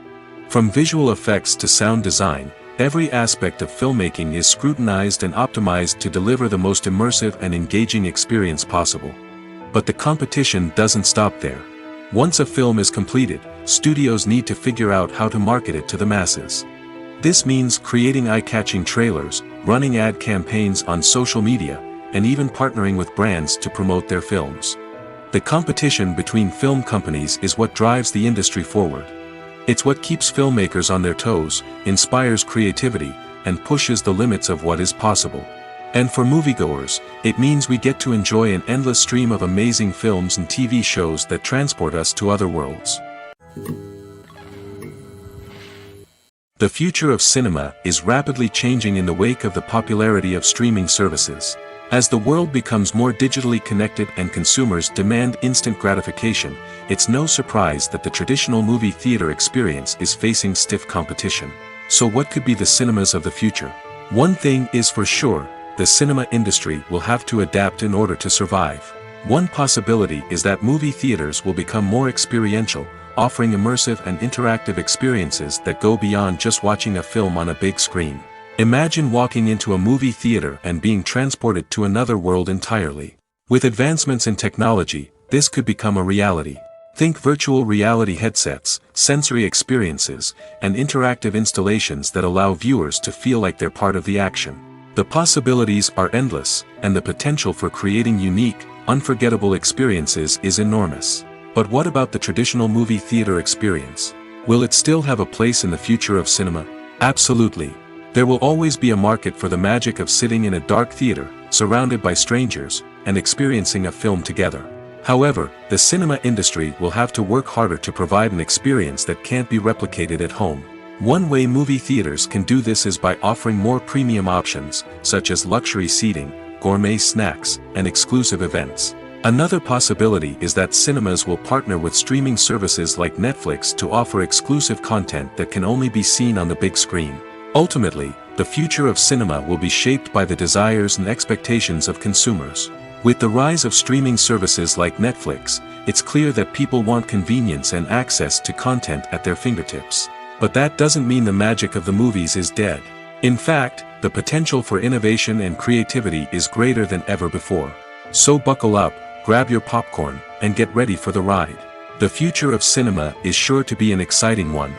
From visual effects to sound design, every aspect of filmmaking is scrutinized and optimized to deliver the most immersive and engaging experience possible. But the competition doesn't stop there. Once a film is completed, studios need to figure out how to market it to the masses. This means creating eye-catching trailers, running ad campaigns on social media, and even partnering with brands to promote their films. The competition between film companies is what drives the industry forward. It's what keeps filmmakers on their toes, inspires creativity, and pushes the limits of what is possible. And for moviegoers, it means we get to enjoy an endless stream of amazing films and TV shows that transport us to other worlds. The future of cinema is rapidly changing in the wake of the popularity of streaming services. As the world becomes more digitally connected and consumers demand instant gratification, it's no surprise that the traditional movie theater experience is facing stiff competition. So what could be the cinemas of the future? One thing is for sure, the cinema industry will have to adapt in order to survive. One possibility is that movie theaters will become more experiential, offering immersive and interactive experiences that go beyond just watching a film on a big screen. Imagine walking into a movie theater and being transported to another world entirely. With advancements in technology, this could become a reality. Think virtual reality headsets, sensory experiences, and interactive installations that allow viewers to feel like they're part of the action. The possibilities are endless, and the potential for creating unique, unforgettable experiences is enormous. But what about the traditional movie theater experience? Will it still have a place in the future of cinema? Absolutely. There will always be a market for the magic of sitting in a dark theater, surrounded by strangers, and experiencing a film together. However, the cinema industry will have to work harder to provide an experience that can't be replicated at home. One way movie theaters can do this is by offering more premium options, such as luxury seating, gourmet snacks, and exclusive events. Another possibility is that cinemas will partner with streaming services like Netflix to offer exclusive content that can only be seen on the big screen. Ultimately, the future of cinema will be shaped by the desires and expectations of consumers. With the rise of streaming services like Netflix, it's clear that people want convenience and access to content at their fingertips. But that doesn't mean the magic of the movies is dead. In fact, the potential for innovation and creativity is greater than ever before. So buckle up, grab your popcorn, and get ready for the ride. The future of cinema is sure to be an exciting one.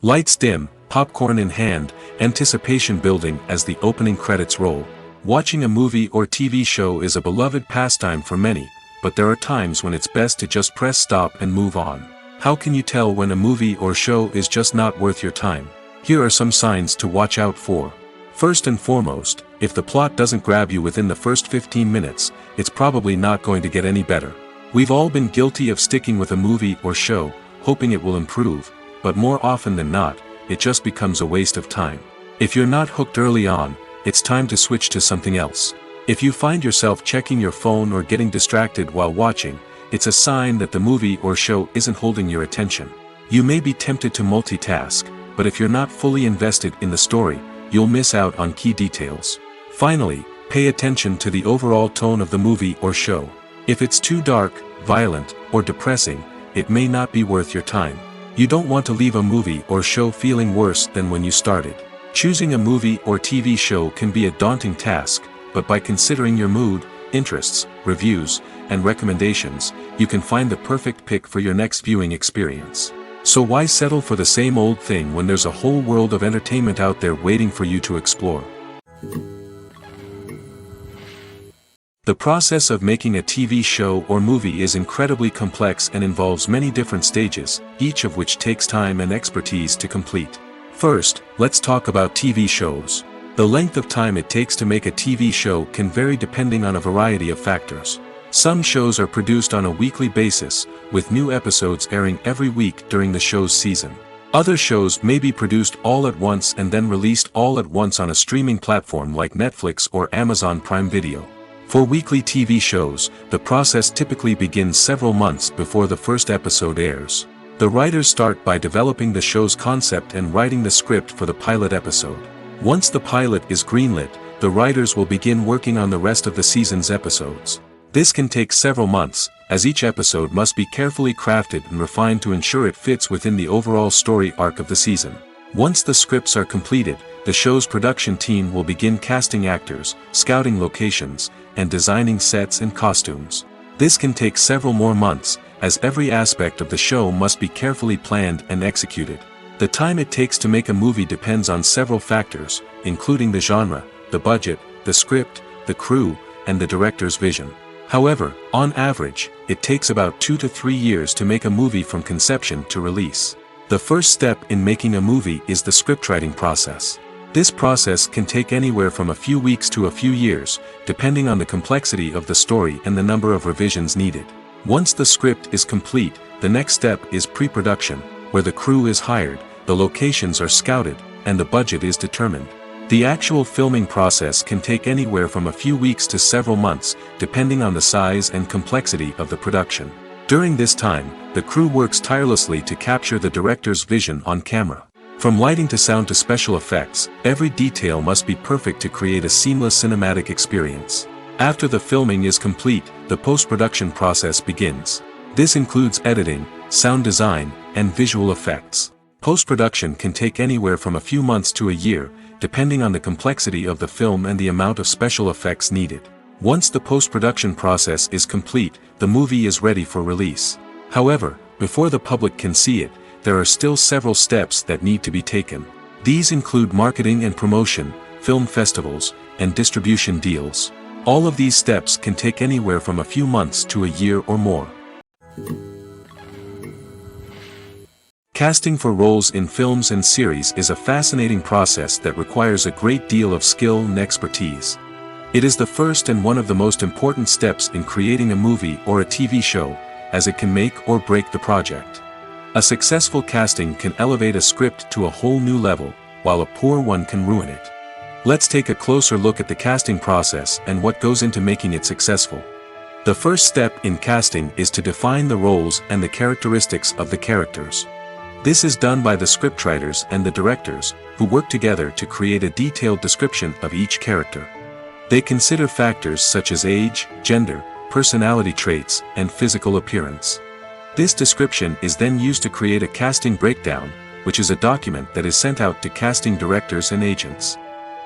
Lights dim, popcorn in hand, anticipation building as the opening credits roll. Watching a movie or TV show is a beloved pastime for many, but there are times when it's best to just press stop and move on. How can you tell when a movie or show is just not worth your time? Here are some signs to watch out for. First and foremost, if the plot doesn't grab you within the first 15 minutes, it's probably not going to get any better. We've all been guilty of sticking with a movie or show, hoping it will improve, but more often than not, it just becomes a waste of time. If you're not hooked early on, it's time to switch to something else. If you find yourself checking your phone or getting distracted while watching, it's a sign that the movie or show isn't holding your attention. You may be tempted to multitask, but if you're not fully invested in the story, you'll miss out on key details. Finally, pay attention to the overall tone of the movie or show. If it's too dark, violent, or depressing, it may not be worth your time. You don't want to leave a movie or show feeling worse than when you started. Choosing a movie or TV show can be a daunting task, but by considering your mood, interests, reviews, and recommendations, you can find the perfect pick for your next viewing experience. So why settle for the same old thing when there's a whole world of entertainment out there waiting for you to explore? The process of making a TV show or movie is incredibly complex and involves many different stages, each of which takes time and expertise to complete. First, let's talk about TV shows. The length of time it takes to make a TV show can vary depending on a variety of factors. Some shows are produced on a weekly basis, with new episodes airing every week during the show's season. Other shows may be produced all at once and then released all at once on a streaming platform like Netflix or Amazon Prime Video. For weekly TV shows, the process typically begins several months before the first episode airs. The writers start by developing the show's concept and writing the script for the pilot episode. Once the pilot is greenlit, the writers will begin working on the rest of the season's episodes. This can take several months, as each episode must be carefully crafted and refined to ensure it fits within the overall story arc of the season. Once the scripts are completed, the show's production team will begin casting actors, scouting locations, and designing sets and costumes. This can take several more months, as every aspect of the show must be carefully planned and executed. The time it takes to make a movie depends on several factors, including the genre, the budget, the script, the crew, and the director's vision. However, on average, it takes about 2 to 3 years to make a movie from conception to release. The first step in making a movie is the scriptwriting process. This process can take anywhere from a few weeks to a few years, depending on the complexity of the story and the number of revisions needed. Once the script is complete, the next step is pre-production, where the crew is hired, the locations are scouted, and the budget is determined. The actual filming process can take anywhere from a few weeks to several months, depending on the size and complexity of the production. During this time, the crew works tirelessly to capture the director's vision on camera. From lighting to sound to special effects, every detail must be perfect to create a seamless cinematic experience. After the filming is complete, the post-production process begins. This includes editing, sound design, and visual effects. Post-production can take anywhere from a few months to a year, depending on the complexity of the film and the amount of special effects needed. Once the post-production process is complete, the movie is ready for release. However, before the public can see it, there are still several steps that need to be taken. These include marketing and promotion, film festivals, and distribution deals. All of these steps can take anywhere from a few months to a year or more. Casting for roles in films and series is a fascinating process that requires a great deal of skill and expertise. It is the first and one of the most important steps in creating a movie or a TV show, as it can make or break the project. A successful casting can elevate a script to a whole new level, while a poor one can ruin it. Let's take a closer look at the casting process and what goes into making it successful. The first step in casting is to define the roles and the characteristics of the characters. This is done by the scriptwriters and the directors, who work together to create a detailed description of each character. They consider factors such as age, gender, personality traits, and physical appearance. This description is then used to create a casting breakdown, which is a document that is sent out to casting directors and agents.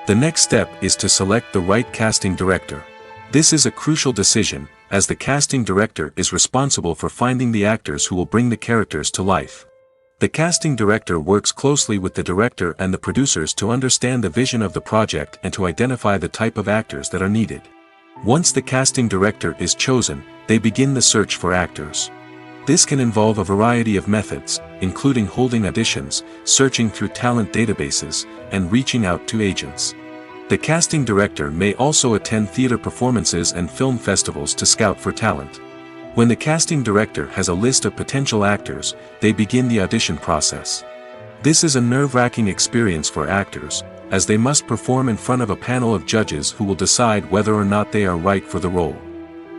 The next step is to select the right casting director. This is a crucial decision, as the casting director is responsible for finding the actors who will bring the characters to life. The casting director works closely with the director and the producers to understand the vision of the project and to identify the type of actors that are needed. Once the casting director is chosen, they begin the search for actors. This can involve a variety of methods, including holding auditions, searching through talent databases, and reaching out to agents. The casting director may also attend theater performances and film festivals to scout for talent. When the casting director has a list of potential actors, they begin the audition process. This is a nerve-wracking experience for actors, as they must perform in front of a panel of judges who will decide whether or not they are right for the role.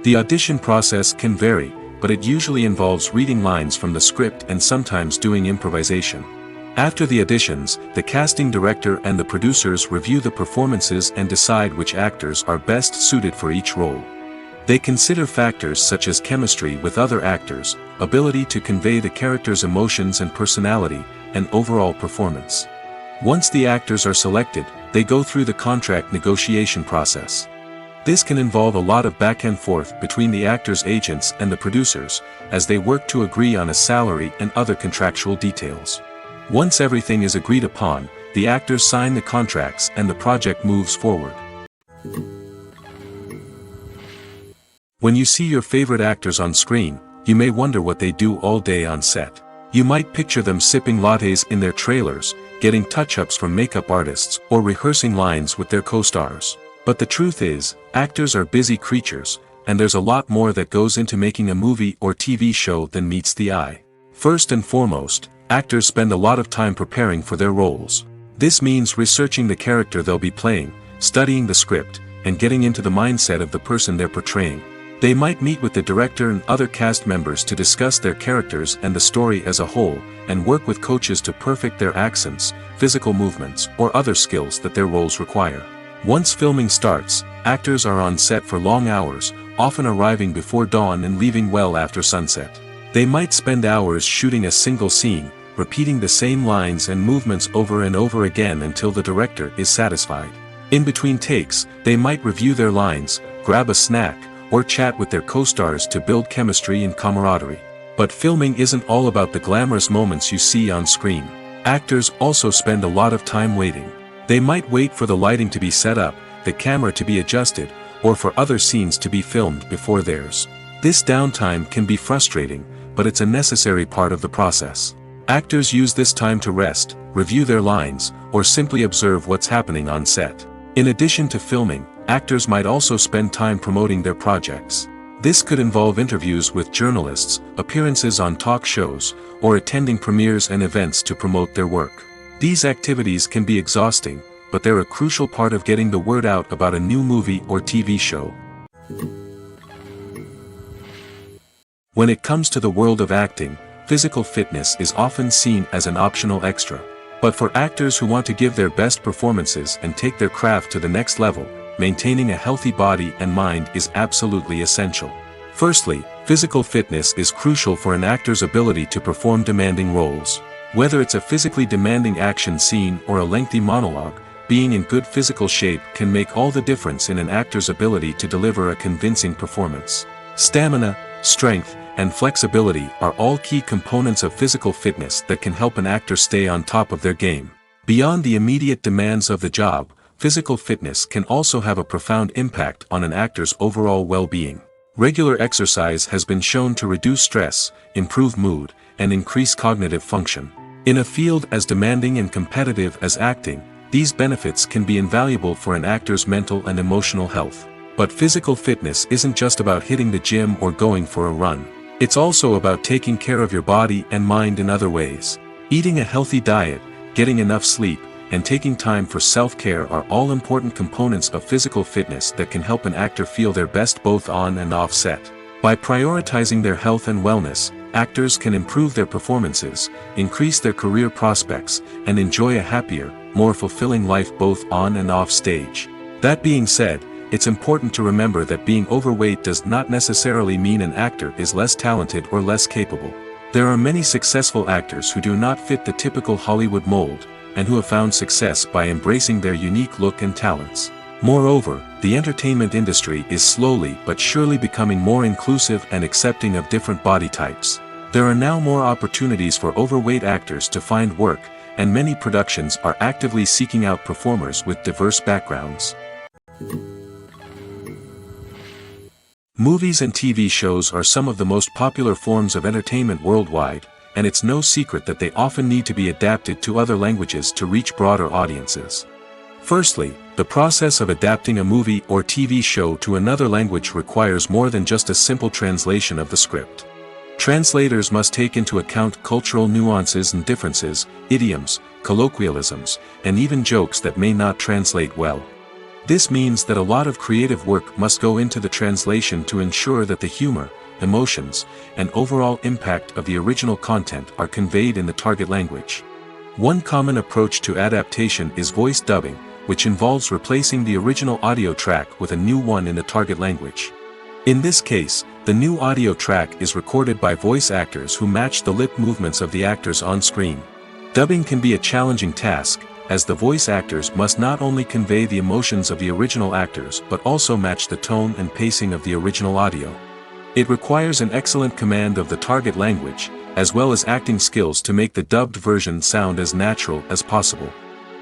The audition process can vary, but it usually involves reading lines from the script and sometimes doing improvisation. After the auditions, the casting director and the producers review the performances and decide which actors are best suited for each role. They consider factors such as chemistry with other actors, ability to convey the character's emotions and personality, and overall performance. Once the actors are selected, they go through the contract negotiation process. This can involve a lot of back and forth between the actors' agents and the producers, as they work to agree on a salary and other contractual details. Once everything is agreed upon, the actors sign the contracts and the project moves forward. When you see your favorite actors on screen, you may wonder what they do all day on set. You might picture them sipping lattes in their trailers, getting touch-ups from makeup artists, or rehearsing lines with their co-stars. But the truth is, actors are busy creatures, and there's a lot more that goes into making a movie or TV show than meets the eye. First and foremost, actors spend a lot of time preparing for their roles. This means researching the character they'll be playing, studying the script, and getting into the mindset of the person they're portraying. They might meet with the director and other cast members to discuss their characters and the story as a whole, and work with coaches to perfect their accents, physical movements, or other skills that their roles require. Once filming starts, actors are on set for long hours, often arriving before dawn and leaving well after sunset. They might spend hours shooting a single scene, repeating the same lines and movements over and over again until the director is satisfied. In between takes, they might review their lines, grab a snack, or chat with their co-stars to build chemistry and camaraderie. But filming isn't all about the glamorous moments you see on screen. Actors also spend a lot of time waiting. They might wait for the lighting to be set up, the camera to be adjusted, or for other scenes to be filmed before theirs. This downtime can be frustrating, but it's a necessary part of the process. Actors use this time to rest, review their lines, or simply observe what's happening on set. In addition to filming, actors might also spend time promoting their projects. This could involve interviews with journalists, appearances on talk shows, or attending premieres and events to promote their work. These activities can be exhausting, but they're a crucial part of getting the word out about a new movie or TV show. When it comes to the world of acting, physical fitness is often seen as an optional extra. But for actors who want to give their best performances and take their craft to the next level, maintaining a healthy body and mind is absolutely essential. Firstly, physical fitness is crucial for an actor's ability to perform demanding roles. Whether it's a physically demanding action scene or a lengthy monologue, being in good physical shape can make all the difference in an actor's ability to deliver a convincing performance. Stamina, strength, and flexibility are all key components of physical fitness that can help an actor stay on top of their game. Beyond the immediate demands of the job, physical fitness can also have a profound impact on an actor's overall well-being. Regular exercise has been shown to reduce stress, improve mood, and increase cognitive function. In a field as demanding and competitive as acting, these benefits can be invaluable for an actor's mental and emotional health. But physical fitness isn't just about hitting the gym or going for a run. It's also about taking care of your body and mind in other ways. Eating a healthy diet, getting enough sleep, and taking time for self-care are all important components of physical fitness that can help an actor feel their best both on and off set. By prioritizing their health and wellness, actors can improve their performances, increase their career prospects, and enjoy a happier, more fulfilling life both on and off stage. That being said, it's important to remember that being overweight does not necessarily mean an actor is less talented or less capable. There are many successful actors who do not fit the typical Hollywood mold, and who have found success by embracing their unique look and talents. Moreover, the entertainment industry is slowly but surely becoming more inclusive and accepting of different body types. There are now more opportunities for overweight actors to find work, and many productions are actively seeking out performers with diverse backgrounds. Movies and TV shows are some of the most popular forms of entertainment worldwide, and it's no secret that they often need to be adapted to other languages to reach broader audiences. Firstly, the process of adapting a movie or TV show to another language requires more than just a simple translation of the script. Translators must take into account cultural nuances and differences, idioms, colloquialisms, and even jokes that may not translate well. This means that a lot of creative work must go into the translation to ensure that the humor, emotions, and overall impact of the original content are conveyed in the target language. One common approach to adaptation is voice dubbing, which involves replacing the original audio track with a new one in the target language. In this case, the new audio track is recorded by voice actors who match the lip movements of the actors on screen. Dubbing can be a challenging task, as the voice actors must not only convey the emotions of the original actors but also match the tone and pacing of the original audio. It requires an excellent command of the target language, as well as acting skills to make the dubbed version sound as natural as possible.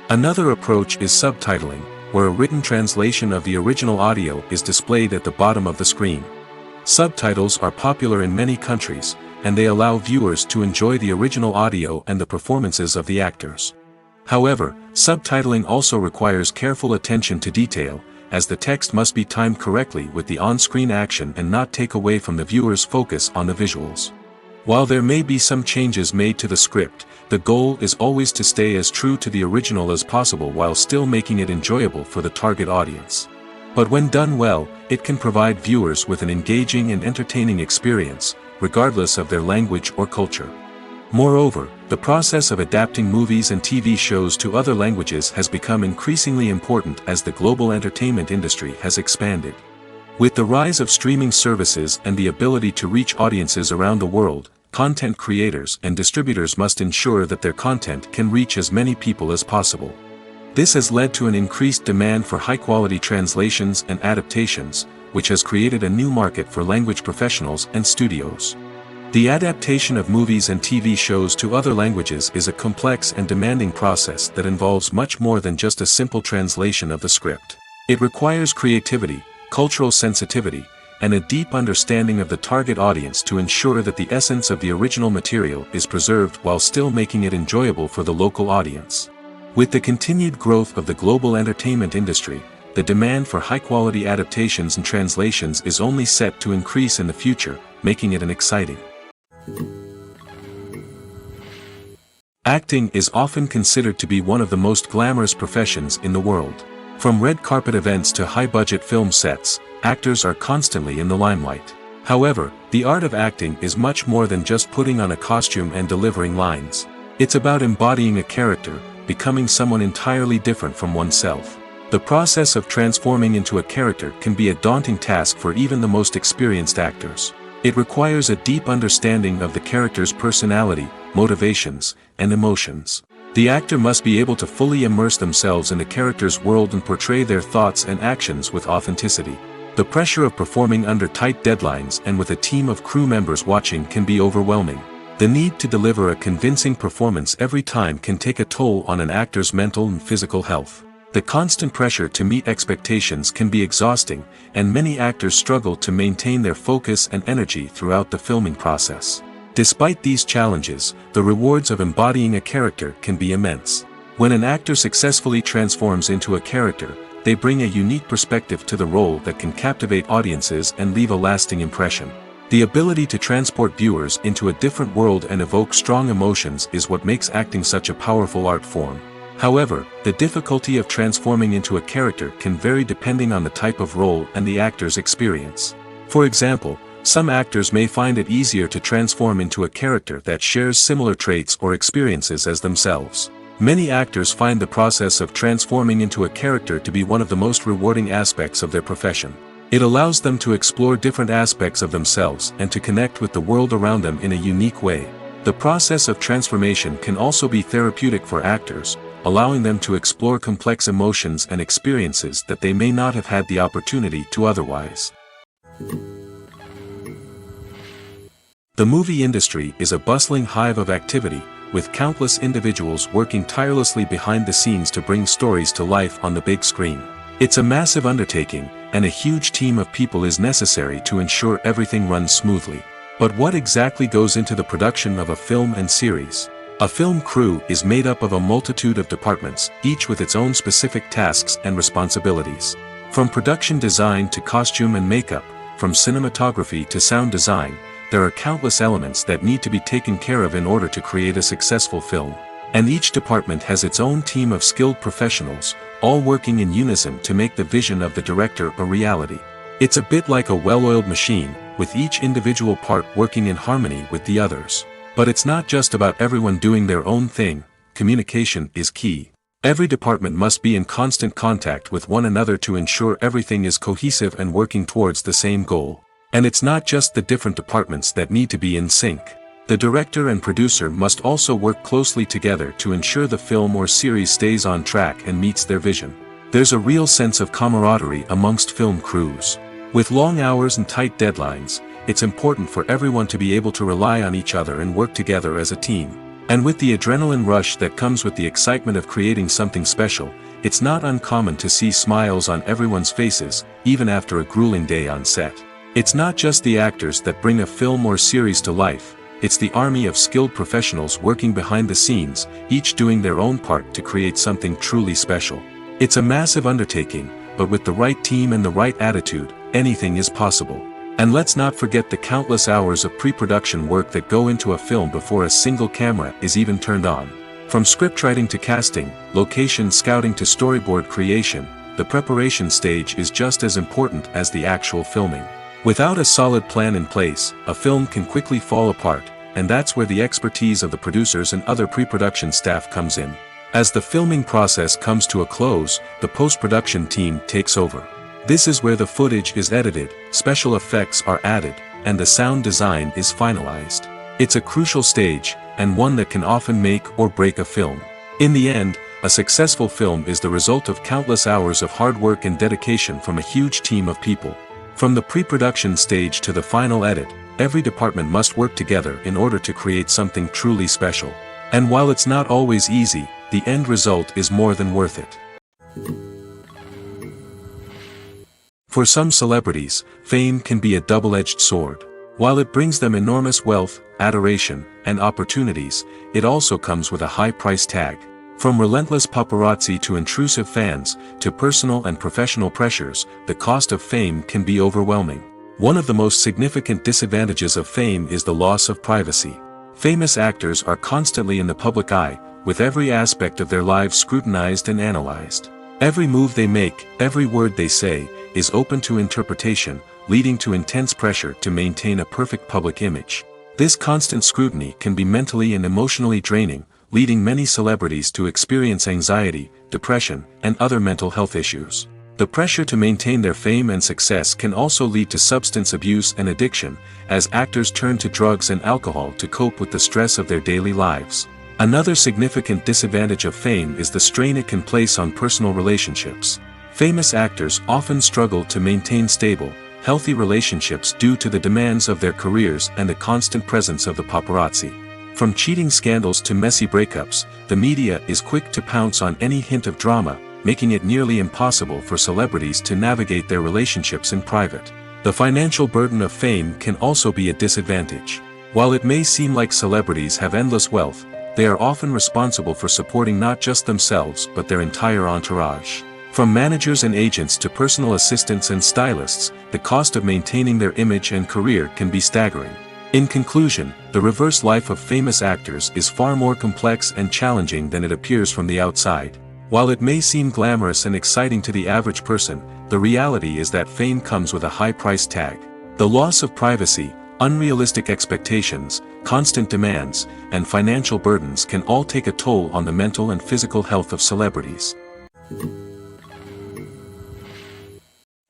Another approach is subtitling, where a written translation of the original audio is displayed at the bottom of the screen. Subtitles are popular in many countries, and they allow viewers to enjoy the original audio and the performances of the actors. However, subtitling also requires careful attention to detail, as the text must be timed correctly with the on-screen action and not take away from the viewer's focus on the visuals. While there may be some changes made to the script, the goal is always to stay as true to the original as possible while still making it enjoyable for the target audience. But when done well, it can provide viewers with an engaging and entertaining experience, regardless of their language or culture. Moreover, the process of adapting movies and TV shows to other languages has become increasingly important as the global entertainment industry has expanded. With the rise of streaming services and the ability to reach audiences around the world, content creators and distributors must ensure that their content can reach as many people as possible. This has led to an increased demand for high-quality translations and adaptations, which has created a new market for language professionals and studios. The adaptation of movies and TV shows to other languages is a complex and demanding process that involves much more than just a simple translation of the script. It requires creativity, cultural sensitivity, and a deep understanding of the target audience to ensure that the essence of the original material is preserved while still making it enjoyable for the local audience. With the continued growth of the global entertainment industry, the demand for high-quality adaptations and translations is only set to increase in the future, making it an exciting. Acting is often considered to be one of the most glamorous professions in the world. From red carpet events to high-budget film sets, actors are constantly in the limelight. However, the art of acting is much more than just putting on a costume and delivering lines. It's about embodying a character, becoming someone entirely different from oneself. The process of transforming into a character can be a daunting task for even the most experienced actors. It requires a deep understanding of the character's personality, motivations, and emotions. The actor must be able to fully immerse themselves in the character's world and portray their thoughts and actions with authenticity. The pressure of performing under tight deadlines and with a team of crew members watching can be overwhelming. The need to deliver a convincing performance every time can take a toll on an actor's mental and physical health. The constant pressure to meet expectations can be exhausting, and many actors struggle to maintain their focus and energy throughout the filming process. Despite these challenges, the rewards of embodying a character can be immense. When an actor successfully transforms into a character, they bring a unique perspective to the role that can captivate audiences and leave a lasting impression. The ability to transport viewers into a different world and evoke strong emotions is what makes acting such a powerful art form. However, the difficulty of transforming into a character can vary depending on the type of role and the actor's experience. For example, some actors may find it easier to transform into a character that shares similar traits or experiences as themselves. Many actors find the process of transforming into a character to be one of the most rewarding aspects of their profession. It allows them to explore different aspects of themselves and to connect with the world around them in a unique way. The process of transformation can also be therapeutic for actors, allowing them to explore complex emotions and experiences that they may not have had the opportunity to otherwise. The movie industry is a bustling hive of activity, with countless individuals working tirelessly behind the scenes to bring stories to life on the big screen. It's a massive undertaking, and a huge team of people is necessary to ensure everything runs smoothly. But what exactly goes into the production of a film and series? A film crew is made up of a multitude of departments, each with its own specific tasks and responsibilities. From production design to costume and makeup, from cinematography to sound design, there are countless elements that need to be taken care of in order to create a successful film. And each department has its own team of skilled professionals, all working in unison to make the vision of the director a reality. It's a bit like a well-oiled machine, with each individual part working in harmony with the others. But it's not just about everyone doing their own thing. Communication is key. Every department must be in constant contact with one another to ensure everything is cohesive and working towards the same goal. And it's not just the different departments that need to be in sync. The director and producer must also work closely together to ensure the film or series stays on track and meets their vision. There's a real sense of camaraderie amongst film crews. With long hours and tight deadlines, it's important for everyone to be able to rely on each other and work together as a team. And with the adrenaline rush that comes with the excitement of creating something special, it's not uncommon to see smiles on everyone's faces, even after a grueling day on set. It's not just the actors that bring a film or series to life, it's the army of skilled professionals working behind the scenes, each doing their own part to create something truly special. It's a massive undertaking, but with the right team and the right attitude, anything is possible. And let's not forget the countless hours of pre-production work that go into a film before a single camera is even turned on. From scriptwriting to casting, location scouting to storyboard creation, the preparation stage is just as important as the actual filming. Without a solid plan in place, a film can quickly fall apart, and that's where the expertise of the producers and other pre-production staff comes in. As the filming process comes to a close, the post-production team takes over. This is where the footage is edited, special effects are added, and the sound design is finalized. It's a crucial stage, and one that can often make or break a film. In the end, a successful film is the result of countless hours of hard work and dedication from a huge team of people. From the pre-production stage to the final edit, every department must work together in order to create something truly special. And while it's not always easy, the end result is more than worth it. For some celebrities, fame can be a double-edged sword. While it brings them enormous wealth, adoration, and opportunities, it also comes with a high price tag. From relentless paparazzi to intrusive fans, to personal and professional pressures, the cost of fame can be overwhelming. One of the most significant disadvantages of fame is the loss of privacy. Famous actors are constantly in the public eye, with every aspect of their lives scrutinized and analyzed. Every move they make, every word they say, is open to interpretation, leading to intense pressure to maintain a perfect public image. This constant scrutiny can be mentally and emotionally draining, leading many celebrities to experience anxiety, depression, and other mental health issues. The pressure to maintain their fame and success can also lead to substance abuse and addiction, as actors turn to drugs and alcohol to cope with the stress of their daily lives. Another significant disadvantage of fame is the strain it can place on personal relationships. Famous actors often struggle to maintain stable, healthy relationships due to the demands of their careers and the constant presence of the paparazzi. From cheating scandals to messy breakups, the media is quick to pounce on any hint of drama, making it nearly impossible for celebrities to navigate their relationships in private. The financial burden of fame can also be a disadvantage. While it may seem like celebrities have endless wealth, they are often responsible for supporting not just themselves but their entire entourage. From managers and agents to personal assistants and stylists, the cost of maintaining their image and career can be staggering. In conclusion, the reverse life of famous actors is far more complex and challenging than it appears from the outside. While it may seem glamorous and exciting to the average person, the reality is that fame comes with a high price tag. The loss of privacy, unrealistic expectations, constant demands, and financial burdens can all take a toll on the mental and physical health of celebrities.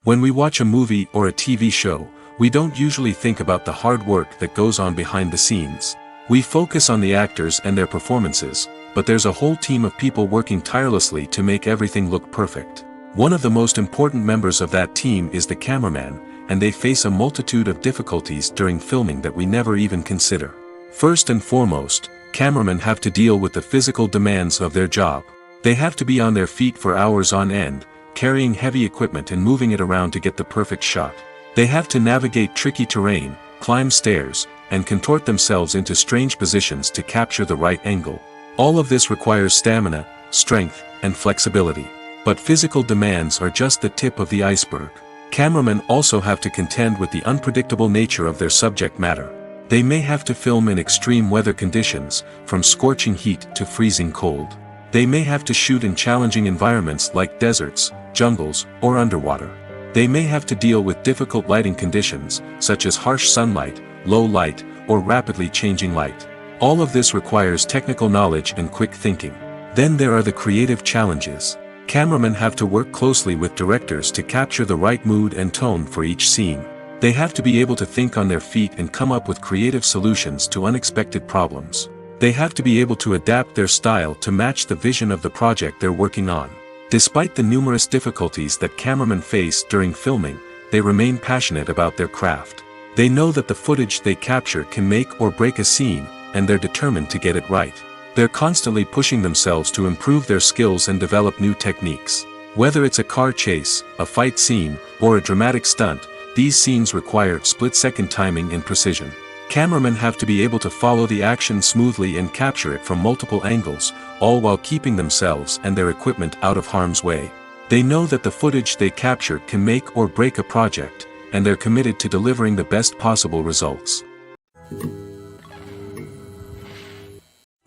When we watch a movie or a TV show, we don't usually think about the hard work that goes on behind the scenes. We focus on the actors and their performances, but there's a whole team of people working tirelessly to make everything look perfect. One of the most important members of that team is the cameraman, and they face a multitude of difficulties during filming that we never even consider. First and foremost, cameramen have to deal with the physical demands of their job. They have to be on their feet for hours on end, carrying heavy equipment and moving it around to get the perfect shot. They have to navigate tricky terrain, climb stairs, and contort themselves into strange positions to capture the right angle. All of this requires stamina, strength, and flexibility. But physical demands are just the tip of the iceberg. Cameramen also have to contend with the unpredictable nature of their subject matter. They may have to film in extreme weather conditions, from scorching heat to freezing cold. They may have to shoot in challenging environments like deserts, jungles, or underwater. They may have to deal with difficult lighting conditions, such as harsh sunlight, low light, or rapidly changing light. All of this requires technical knowledge and quick thinking. Then there are the creative challenges. Cameramen have to work closely with directors to capture the right mood and tone for each scene. They have to be able to think on their feet and come up with creative solutions to unexpected problems. They have to be able to adapt their style to match the vision of the project they're working on. Despite the numerous difficulties that cameramen face during filming, they remain passionate about their craft. They know that the footage they capture can make or break a scene, and they're determined to get it right. They're constantly pushing themselves to improve their skills and develop new techniques. Whether it's a car chase, a fight scene, or a dramatic stunt, these scenes require split-second timing and precision. Cameramen have to be able to follow the action smoothly and capture it from multiple angles, all while keeping themselves and their equipment out of harm's way. They know that the footage they capture can make or break a project, and they're committed to delivering the best possible results.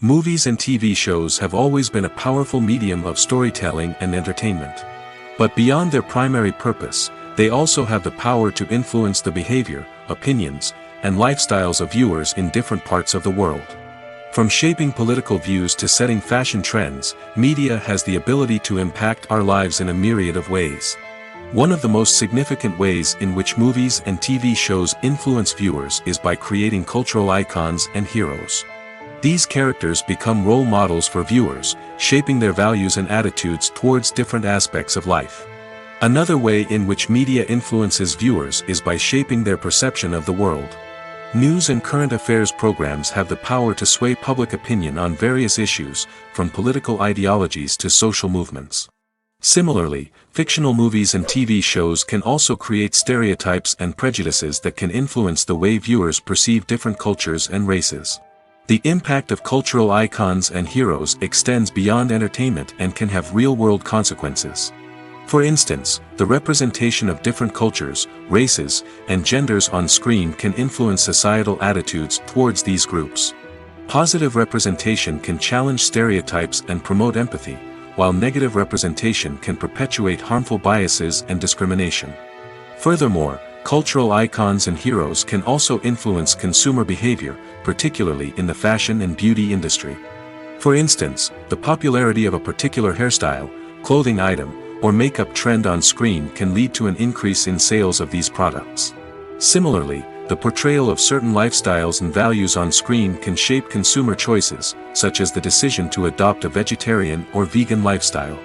Movies and TV shows have always been a powerful medium of storytelling and entertainment. But beyond their primary purpose, they also have the power to influence the behavior, opinions, and lifestyles of viewers in different parts of the world. From shaping political views to setting fashion trends, media has the ability to impact our lives in a myriad of ways. One of the most significant ways in which movies and TV shows influence viewers is by creating cultural icons and heroes. These characters become role models for viewers, shaping their values and attitudes towards different aspects of life. Another way in which media influences viewers is by shaping their perception of the world. News and current affairs programs have the power to sway public opinion on various issues, from political ideologies to social movements. Similarly, fictional movies and TV shows can also create stereotypes and prejudices that can influence the way viewers perceive different cultures and races. The impact of cultural icons and heroes extends beyond entertainment and can have real-world consequences. For instance, the representation of different cultures, races, and genders on screen can influence societal attitudes towards these groups. Positive representation can challenge stereotypes and promote empathy, while negative representation can perpetuate harmful biases and discrimination. Furthermore, cultural icons and heroes can also influence consumer behavior, particularly in the fashion and beauty industry. For instance, the popularity of a particular hairstyle, clothing item, or makeup trend on screen can lead to an increase in sales of these products. Similarly, the portrayal of certain lifestyles and values on screen can shape consumer choices, such as the decision to adopt a vegetarian or vegan lifestyle.